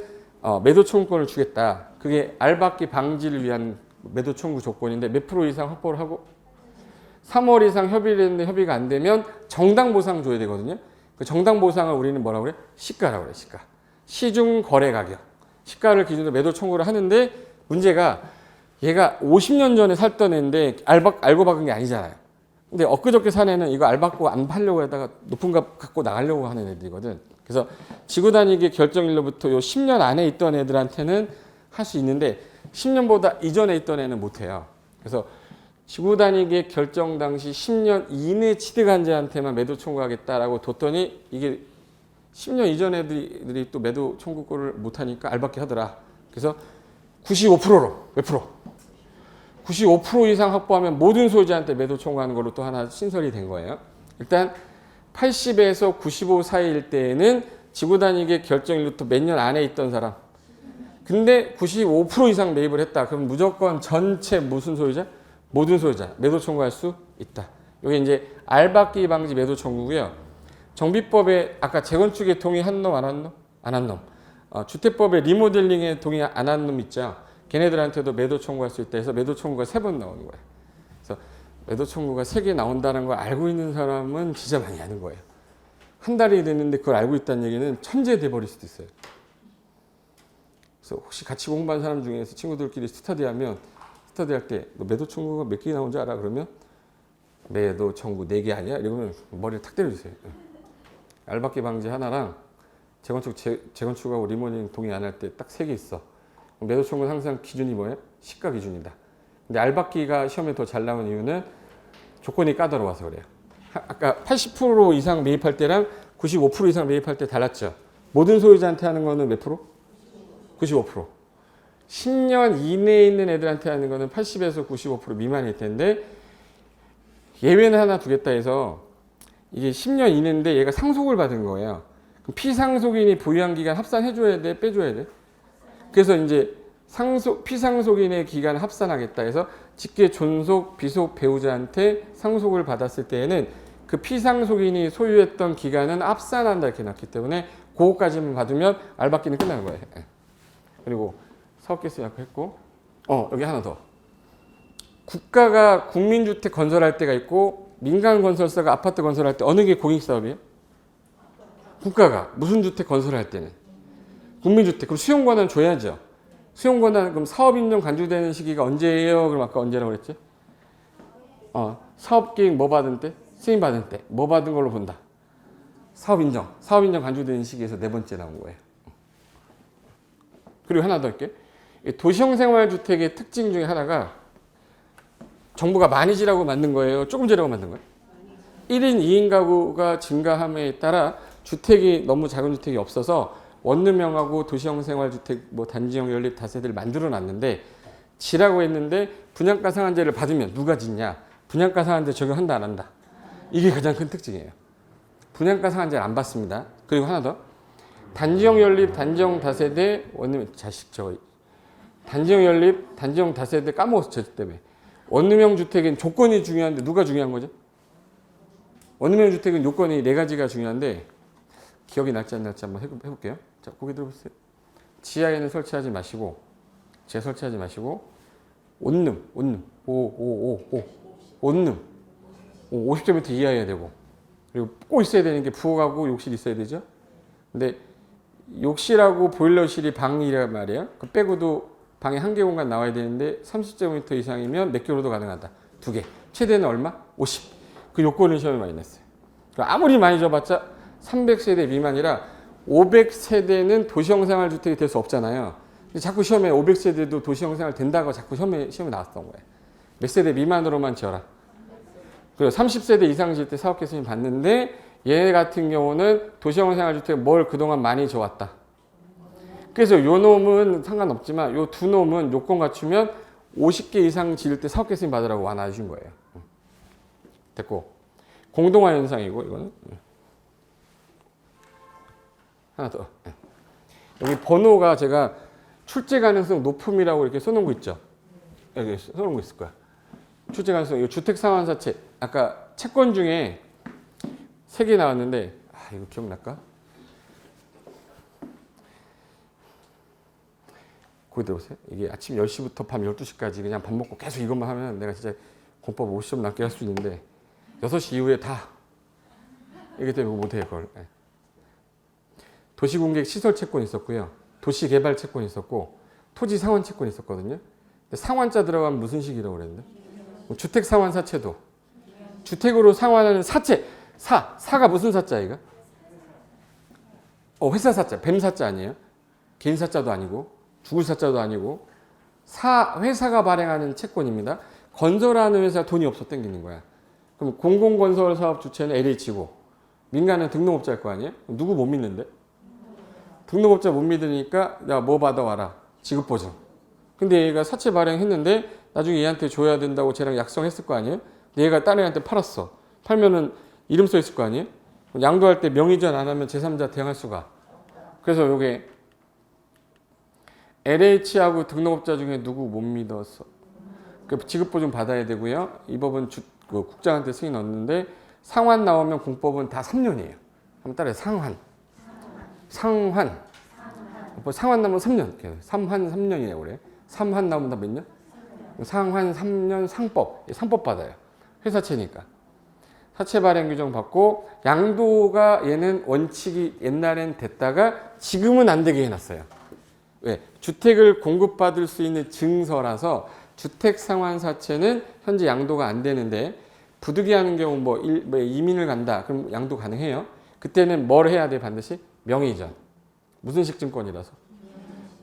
매도 청구권을 주겠다. 그게 알박기 방지를 위한 매도 청구 조건인데 몇 프로 이상 확보를 하고 3월 이상 협의를 했는데 협의가 안 되면 정당 보상 줘야 되거든요. 그 정당 보상을 우리는 뭐라고 그래? 시가라고 그래. 시가. 시중 거래 가격. 시가를 기준으로 매도 청구를 하는데 문제가 얘가 50년 전에 살던 애인데 알고 박은 게 아니잖아요. 근데 엊그저께 산 애는 이거 알박고 안 팔려고 하다가 높은 값 갖고 나가려고 하는 애들이거든. 그래서 지구 단위계 결정일로부터 요 10년 안에 있던 애들한테는 할 수 있는데 10년보다 이전에 있던 애는 못 해요. 그래서 지구 단위계 결정 당시 10년 이내 취득한 자한테만 매도 청구하겠다라고 뒀더니 이게 10년 이전 애들이 또 매도 청구권을 못 하니까 알박기 하더라. 그래서 95%로 몇 프로? 95% 이상 확보하면 모든 소유자한테 매도 청구하는 걸로 또 하나 신설이 된 거예요. 일단 80에서 95 사이일 때에는 지구 단위계 결정일로부터 몇 년 안에 있던 사람. 근데 95% 이상 매입을 했다. 그럼 무조건 전체 무슨 소유자? 모든 소유자 매도 청구할 수 있다. 이게 이제 알박기 방지 매도 청구고요. 정비법에 아까 재건축에 동의한 놈 안 한 놈? 안 한 놈. 주택법에 리모델링에 동의 안 한 놈 있죠. 걔네들한테도 매도 청구할 수 있다 해서 매도 청구가 3번 나오는 거예요. 그래서 매도 청구가 3개 나온다는 걸 알고 있는 사람은 진짜 많이 아는 거예요. 한 달이 됐는데 그걸 알고 있다는 얘기는 천재 돼버릴 수도 있어요. 그래서 혹시 같이 공부한 사람 중에서 친구들끼리 스터디하면 스터디할 때 너 매도 청구가 몇 개 나온 줄 알아? 그러면 매도 청구 4개 아니야? 이러면 머리를 탁 때려주세요. 알박기 방지 하나랑 재건축하고 리모델링 동의 안 할 때 딱 3개 있어. 매도 청구는 항상 기준이 뭐예요? 시가 기준이다. 근데 알박기가 시험에 더 잘 나온 이유는 조건이 까다로워서 그래요. 아까 80% 이상 매입할 때랑 95% 이상 매입할 때 달랐죠. 모든 소유자한테 하는 거는 몇 프로? 95%. 10년 이내에 있는 애들한테 하는 거는 80에서 95% 미만일 텐데 예외는 하나 두겠다 해서 이게 10년 이내인데 얘가 상속을 받은 거예요. 그럼 피상속인이 보유한 기간 합산해줘야 돼? 빼줘야 돼? 그래서 이제 피상속인의 기간을 합산하겠다 해서 직계 존속, 비속 배우자한테 상속을 받았을 때에는 그 피상속인이 소유했던 기간은 합산한다 이렇게 놨기 때문에 그거까지만 받으면 알박기는 끝나는 거예요. 그리고 사업개수 약했고 여기 하나 더. 국가가 국민주택 건설할 때가 있고 민간 건설사가 아파트 건설할 때 어느 게 공익사업이에요? 국가가 무슨 주택 건설할 때는 국민주택. 그럼 수용권은 줘야죠. 수용권은 그럼 사업인정 간주되는 시기가 언제예요? 그럼 아까 언제라고 그랬지? 사업계획 뭐 받은 때? 승인 받은 때. 뭐 받은 걸로 본다? 사업인정. 사업인정 간주되는 시기에서 4번째 나온 거예요. 그리고 하나 더 할게. 도시형 생활주택의 특징 중에 하나가 정부가 많이 지라고 만든 거예요? 조금 지라고 만든 거예요? 1인 2인 가구가 증가함에 따라 주택이 너무 작은 주택이 없어서 원룸형하고 도시형 생활주택, 뭐 단지형 연립 다세대를 만들어 놨는데 지라고 했는데 분양가 상한제를 받으면 누가 짓냐? 분양가 상한제 적용한다 안 한다? 이게 가장 큰 특징이에요. 분양가 상한제를 안 받습니다. 그리고 하나 더. 단지형 연립, 단지형 다세대, 원룸 자식 단지형 연립, 단지형 다세대 까먹었어, 저 때문에. 원룸형 주택은 조건이 중요한데 누가 중요한 거죠? 원룸형 주택은 요건이 네 가지가 중요한데 기억이 날지 안 날지 한번 해볼게요. 자, 고개 들어보세요. 지하에는 설치하지 마시고, 지하 설치하지 마시고, 온룸, 온룸, 50제곱미터 이하여야 되고, 그리고 꼭 있어야 되는 게 부엌하고 욕실 있어야 되죠. 근데 욕실하고 보일러실이 방이란 말이에요. 그 빼고도 방에 한 개 공간 나와야 되는데 30제곱미터 이상이면 몇 개로도 가능하다. 2개. 최대는 얼마? 50. 그 요건을 시험에 많이 냈어요. 아무리 많이 줘봤자 300세대 미만이라 500세대는 도시형 생활주택이 될 수 없잖아요. 근데 자꾸 시험에 500세대도 도시형 생활 된다고 자꾸 시험에 나왔던 거예요. 몇 세대 미만으로만 지어라. 그리고 30세대 이상 지을 때 사업개수님 봤는데 얘 같은 경우는 도시형 생활주택 뭘 그동안 많이 줘왔다. 그래서 요 놈은 상관없지만 요 두 놈은 요건 갖추면 50개 이상 지을 때 사업개수님 받으라고 완화해준 거예요. 됐고. 공동화 현상이고 이거는. 하나 더. 여기 번호가 제가 출제 가능성 높음이라고 이렇게 써놓은 거 있죠. 여기 써놓은 거 있을 거야. 출제 가능성. 이 주택 상환사채. 아까 채권 중에 3개 나왔는데 이거 기억날까? 거기 들어보세요. 이게 아침 10시부터 밤 12시까지 그냥 밥 먹고 계속 이것만 하면 내가 진짜 공법 50점 남게 할 수 있는데 6시 이후에 다 이기 때문에 못해요, 그걸. 도시공객 시설 채권이 있었고요. 도시개발 채권이 있었고 토지 상환 채권이 있었거든요. 근데 상환자 들어가면 무슨 식이라고 그랬는데? 주택 상환 사채도. 주택으로 상환하는 사채. 사가 무슨 사자이가? 회사 사자. 뱀 사자 아니에요? 개인 사자도 아니고 죽을 사자도 아니고 회사가 발행하는 채권입니다. 건설하는 회사 돈이 없어 땡기는 거야. 그럼 공공건설 사업 주체는 LH고 민간은 등록업자일 거 아니에요? 누구 못 믿는데? 등록업자 못 믿으니까 야 뭐 받아와라. 지급보증. 근데 얘가 사채 발행했는데 나중에 얘한테 줘야 된다고 쟤랑 약속했을 거 아니에요? 근데 얘가 딴 애한테 팔았어. 팔면은 이름 써 있을 거 아니에요? 양도할 때 명의전 안 하면 제3자 대항할 수가. 그래서 요게 LH하고 등록업자 중에 누구 못 믿었어? 그 지급보증 받아야 되고요. 이 법은 국장한테 승인 얻는데 상환 나오면 공법은 다 3년이에요. 한번 따라해. 상환 나오면 3년. 상환 3년이네요. 그래. 상환 나오면 다 몇 년? 상환 3년 상법 받아요. 회사채니까. 사채 발행 규정 받고 양도가 얘는 원칙이 옛날엔 됐다가 지금은 안 되게 해놨어요. 왜? 주택을 공급받을 수 있는 증서라서 주택 상환 사채는 현재 양도가 안 되는데 부득이 하는 경우 뭐 이민을 간다. 그럼 양도 가능해요. 그때는 뭘 해야 돼? 반드시 명의전. 무슨 식 증권이라서.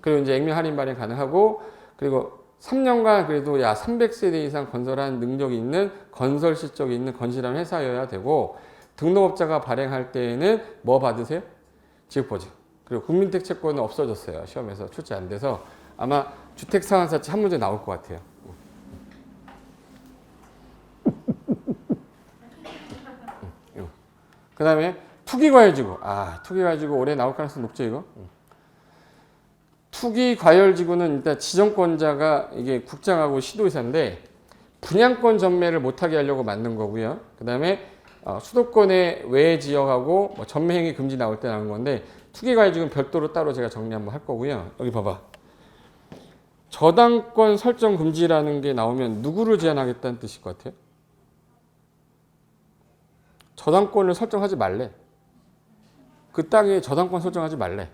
그리고 이제 액면 할인 발행 가능하고 그리고 3년간 그래도 300세대 이상 건설한 능력이 있는 건설 실적이 있는 건실한 회사여야 되고 등록업자가 발행할 때에는 뭐 받으세요? 지급보증. 그리고 국민택채권은 없어졌어요. 시험에서 출제 안 돼서 아마 주택상환사채 한 문제 나올 것 같아요. 그 다음에 투기과열지구. 투기과열지구 올해 나올 가능성 높죠, 이거? 투기과열지구는 일단 지정권자가 이게 국장하고 시도의사인데 분양권 전매를 못하게 하려고 만든 거고요. 그 다음에 수도권의 외 지역하고 뭐 전매행위 금지 나올 때 나온 건데 투기과열지구는 별도로 따로 제가 정리 한번 할 거고요. 여기 봐봐. 저당권 설정 금지라는 게 나오면 누구를 제한하겠다는 뜻일 것 같아요? 저당권을 설정하지 말래. 그 땅에 저당권 설정하지 말래.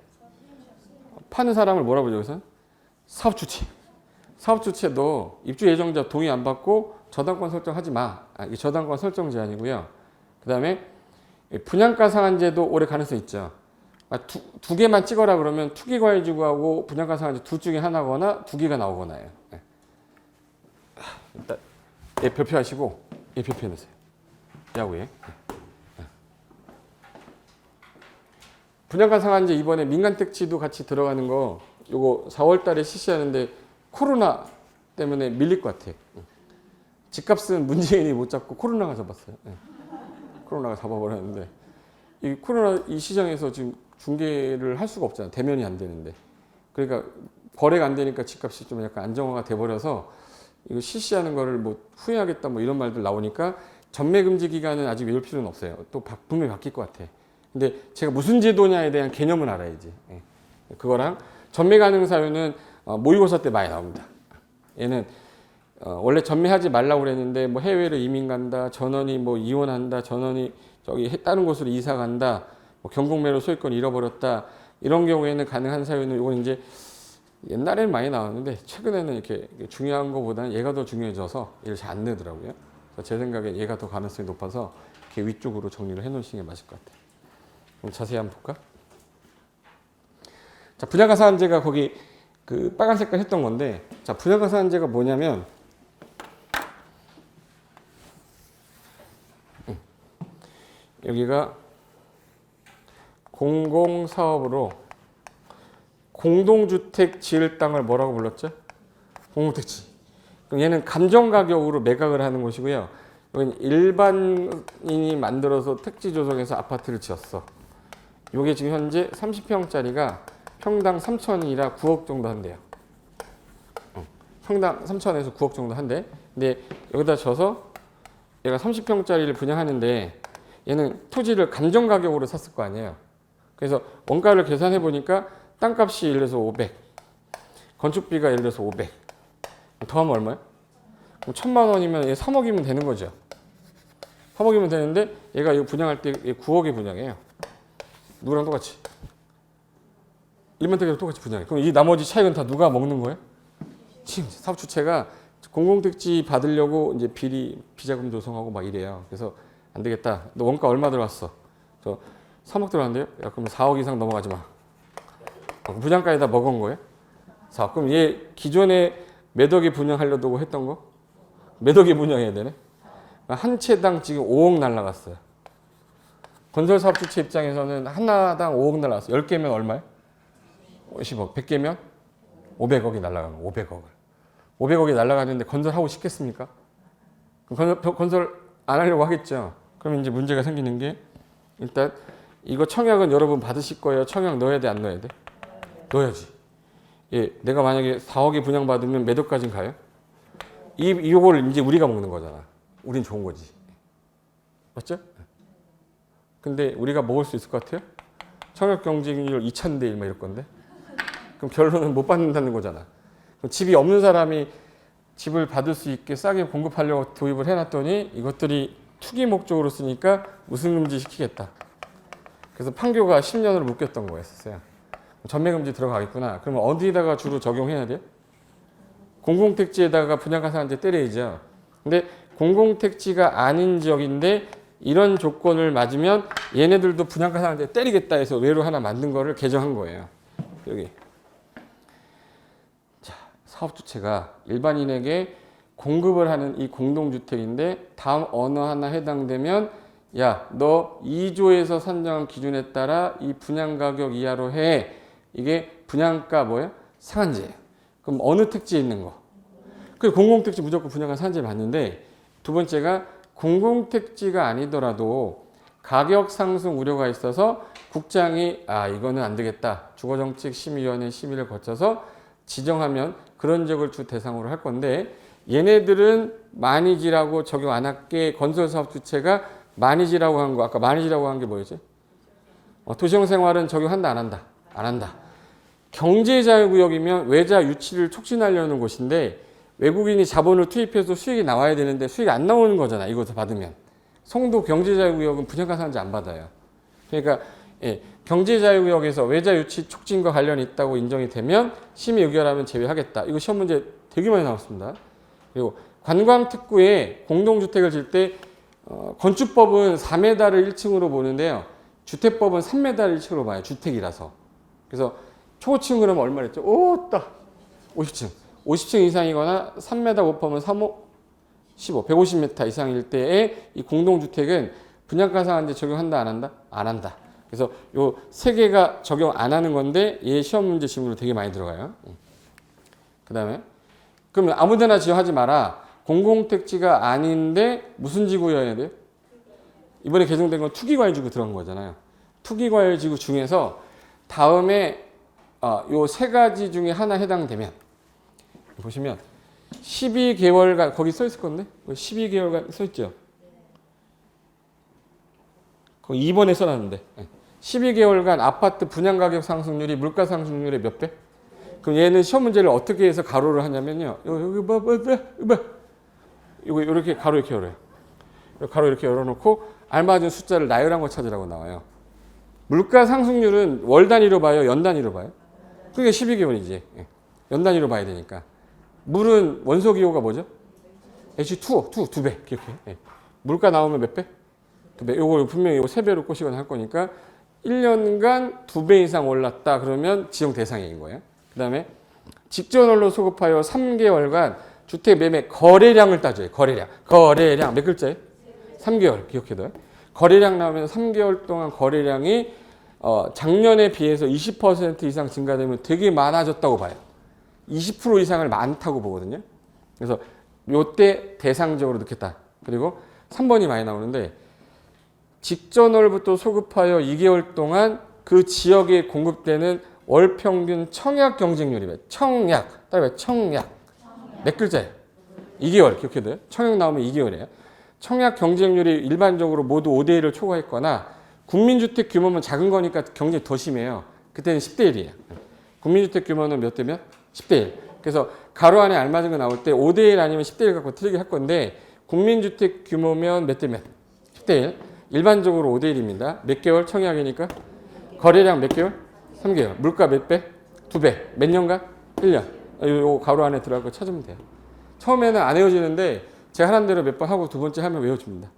파는 사람을 뭐라고 그러죠, 여기서? 사업주체. 사업주체도 입주 예정자 동의 안 받고 저당권 설정하지 마. 이 저당권 설정 제한이고요. 그 다음에 분양가 상한제도 올해 가능성 있죠. 두 개만 찍어라 그러면 투기과열지구하고 분양가 상한제 둘 중에 하나거나 2개가 나오거나요. 일단 얘 별표하시고 얘 별표해놓으세요. 야구에. 분양가 상한제 이번에 민간택지도 같이 들어가는 거 요거 4월 달에 실시하는데 코로나 때문에 밀릴 것 같아. 집값은 문재인이 못 잡고 코로나가 잡았어요. 코로나가 잡아버렸는데 이 코로나 이 시장에서 지금 중개를 할 수가 없잖아. 대면이 안 되는데. 그러니까 거래가 안 되니까 집값이 좀 약간 안정화가 돼버려서 이거 실시하는 거를 뭐 후회하겠다 뭐 이런 말들 나오니까 전매 금지 기간은 아직 외울 필요는 없어요. 또 분명히 바뀔 것 같아. 근데 제가 무슨 제도냐에 대한 개념은 알아야지. 예. 그거랑 전매 가능 사유는 모의고사 때 많이 나옵니다. 얘는 원래 전매하지 말라고 그랬는데 뭐 해외로 이민 간다, 전원이 뭐 이혼한다, 전원이 저기 다른 곳으로 이사 간다, 뭐 경공매로 소유권 잃어버렸다 이런 경우에는 가능한 사유는 이건 이제 옛날에는 많이 나왔는데 최근에는 이렇게 중요한 것보다는 얘가 더 중요해져서 얘를 잘 안 내더라고요. 그래서 제 생각에 얘가 더 가능성이 높아서 이렇게 위쪽으로 정리를 해놓으시는 게 맞을 것 같아요. 그럼 자세히 한번 볼까? 자, 분양가 상한제가 거기 그 빨간 색깔 했던 건데, 자, 분양가 상한제가 뭐냐면 여기가 공공사업으로 공동주택 지을 땅을 뭐라고 불렀죠? 공동택지. 그럼 얘는 감정가격으로 매각을 하는 것이고요. 여기는 일반인이 만들어서 택지 조성해서 아파트를 지었어. 이게 지금 현재 30평짜리가 평당 3천이라 9억 정도 한대요. 평당 3천에서 9억 정도 한대. 근데 여기다 져서 얘가 30평짜리를 분양하는데 얘는 토지를 감정가격으로 샀을 거 아니에요. 그래서 원가를 계산해 보니까 땅값이 예를 들어서 500, 건축비가 예를 들어서 500, 더하면 얼마예요? 그럼 1,000만 원이면 얘 3억이면 되는 거죠. 3억이면 되는데 얘가 이거 분양할 때 9억에 분양해요. 누구랑 똑같이? 일반택지랑 똑같이 분양해. 그럼 이 나머지 차익은 다 누가 먹는 거예요? 지금 사업주체가 공공택지 받으려고 이제 비자금 조성하고 막 이래요. 그래서 안 되겠다. 너 원가 얼마 들어갔어? 저 3억 들어갔는데요? 야, 그럼 4억 이상 넘어가지 마. 분양가에다 먹은 거예요? 자, 그럼 얘 기존에 몇 억에 분양하려고 했던 거? 몇 억에 분양해야 되네? 한 채당 지금 5억 날라갔어요. 건설사업주체 입장에서는 하나당 5억 날라갔어요. 10개면 얼마예요? 10억. 100개면 500억이 날라가는 거예요. 500억을. 500억이 날라가는데 건설하고 싶겠습니까? 건설 안 하려고 하겠죠. 그럼 이제 문제가 생기는 게 일단 이거 청약은 여러분 받으실 거예요. 청약 넣어야 돼, 안 넣어야 돼? 넣어야지. 예, 내가 만약에 4억에 분양받으면 몇 억까지는 가요? 이거를 이제 우리가 먹는 거잖아. 우린 좋은 거지. 맞죠? 근데 우리가 먹을 수 있을 것 같아요? 청약 경쟁률 2000대 1 막 이럴 건데. 그럼 결론은 못 받는다는 거잖아. 그럼 집이 없는 사람이 집을 받을 수 있게 싸게 공급하려고 도입을 해놨더니 이것들이 투기 목적으로 쓰니까 우승금지 시키겠다. 그래서 판교가 10년으로 묶였던 거였어요. 전매금지 들어가겠구나. 그러면 어디다가 주로 적용해야 돼요? 공공택지에다가 분양가 상한제 때려야죠. 근데 공공택지가 아닌 지역인데 이런 조건을 맞으면 얘네들도 분양가 상한제 때리겠다 해서 외로 하나 만든 거를 개정한 거예요. 여기. 자, 사업주체가 일반인에게 공급을 하는 이 공동주택인데 다음 어느 하나 해당되면 야, 너 2조에서 산정한 기준에 따라 이 분양가격 이하로 해. 이게 분양가 뭐예요? 상한제예요. 그럼 어느 택지에 있는 거? 그 공공택지 무조건 분양가 상한제를 받는데 두 번째가 공공택지가 아니더라도 가격 상승 우려가 있어서 국장이 이거는 안 되겠다. 주거정책심의위원회 심의를 거쳐서 지정하면 그런 지역을 주 대상으로 할 건데 얘네들은 만이지라고 적용 안 할게 건설사업주체가 만이지라고 한 거, 아까 만이지라고 한 게 뭐였지? 도시형생활은 적용한다, 안 한다? 안 한다. 경제자유구역이면 외자 유치를 촉진하려는 곳인데 외국인이 자본을 투입해서 수익이 나와야 되는데 수익이 안 나오는 거잖아. 이것을 받으면. 송도 경제자유구역은 분양가 상한제 안 받아요. 그러니까 경제자유구역에서 외자 유치 촉진과 관련이 있다고 인정이 되면 심의 의결하면 제외하겠다. 이거 시험 문제 되게 많이 나왔습니다. 그리고 관광특구에 공동주택을 질 때 건축법은 4m를 1층으로 보는데요. 주택법은 3m를 1층으로 봐요. 주택이라서. 그래서 초고층으로 하면 얼마랬죠? 50층. 50층 이상이거나 3m 곱하면 3호 15, 150m 이상일 때에 이 공동주택은 분양가 상한제 적용한다, 안 한다? 안 한다. 그래서 요 세 개가 적용 안 하는 건데 얘 시험 문제 질문으로 되게 많이 들어가요. 그 다음에 그러면 아무데나 지정하지 마라. 공공택지가 아닌데 무슨 지구여야 돼요? 이번에 개정된 건 투기과열지구 들어간 거잖아요. 투기과열지구 중에서 다음에 요 세 가지 중에 하나 해당되면 보시면 12개월간 거기 써 있을 건데 12개월간 써 있죠. 거기 2번에 써놨는데 12개월간 아파트 분양가격 상승률이 물가 상승률의 몇 배? 그럼 얘는 시험 문제를 어떻게 해서 가로를 하냐면요. 여기 봐. 이거 이렇게 가로 이렇게 열어요. 가로 이렇게 열어놓고 알맞은 숫자를 나열한 거 찾으라고 나와요. 물가 상승률은 월 단위로 봐요, 연 단위로 봐요? 그게 12개월이지. 연 단위로 봐야 되니까. 물은 원소 기호가 뭐죠? H2O, 2배. 기억해. 물가 나오면 몇 배? 2배. 요거 분명히 요거 3배로 꼬시거나 할 거니까 1년간 2배 이상 올랐다 그러면 지정 대상인 거예요. 그 다음에 직전월로 소급하여 3개월간 주택 매매 거래량을 따져요. 거래량 몇 글자예요? 3개월 기억해둬요. 거래량 나오면 3개월 동안 거래량이 작년에 비해서 20% 이상 증가되면 되게 많아졌다고 봐요. 20% 이상을 많다고 보거든요. 그래서 요때 대상적으로 넣겠다. 그리고 3번이 많이 나오는데 직전월부터 소급하여 2개월 동안 그 지역에 공급되는 월 평균 청약 경쟁률이에요. 청약. 따라해 청약. 몇 글자예요? 2개월 기억해둬요. 청약 나오면 2개월이에요. 청약 경쟁률이 일반적으로 모두 5대1을 초과했거나 국민주택 규모는 작은 거니까 경쟁이 더 심해요. 그때는 10대1이에요. 국민주택 규모는 몇 대면? 10대1. 그래서 가로 안에 알맞은 거 나올 때 5대1 아니면 10대1 갖고 틀리게 할 건데 국민주택 규모면 몇 대면? 10대1. 일반적으로 5대1입니다. 몇 개월 청약이니까? 거래량 몇 개월? 3개월. 물가 몇 배? 2배. 몇 년간? 1년. 요 가로 안에 들어갈 거 찾으면 돼요. 처음에는 안 외워지는데 제가 하는 대로 몇 번 하고 두 번째 하면 외워집니다.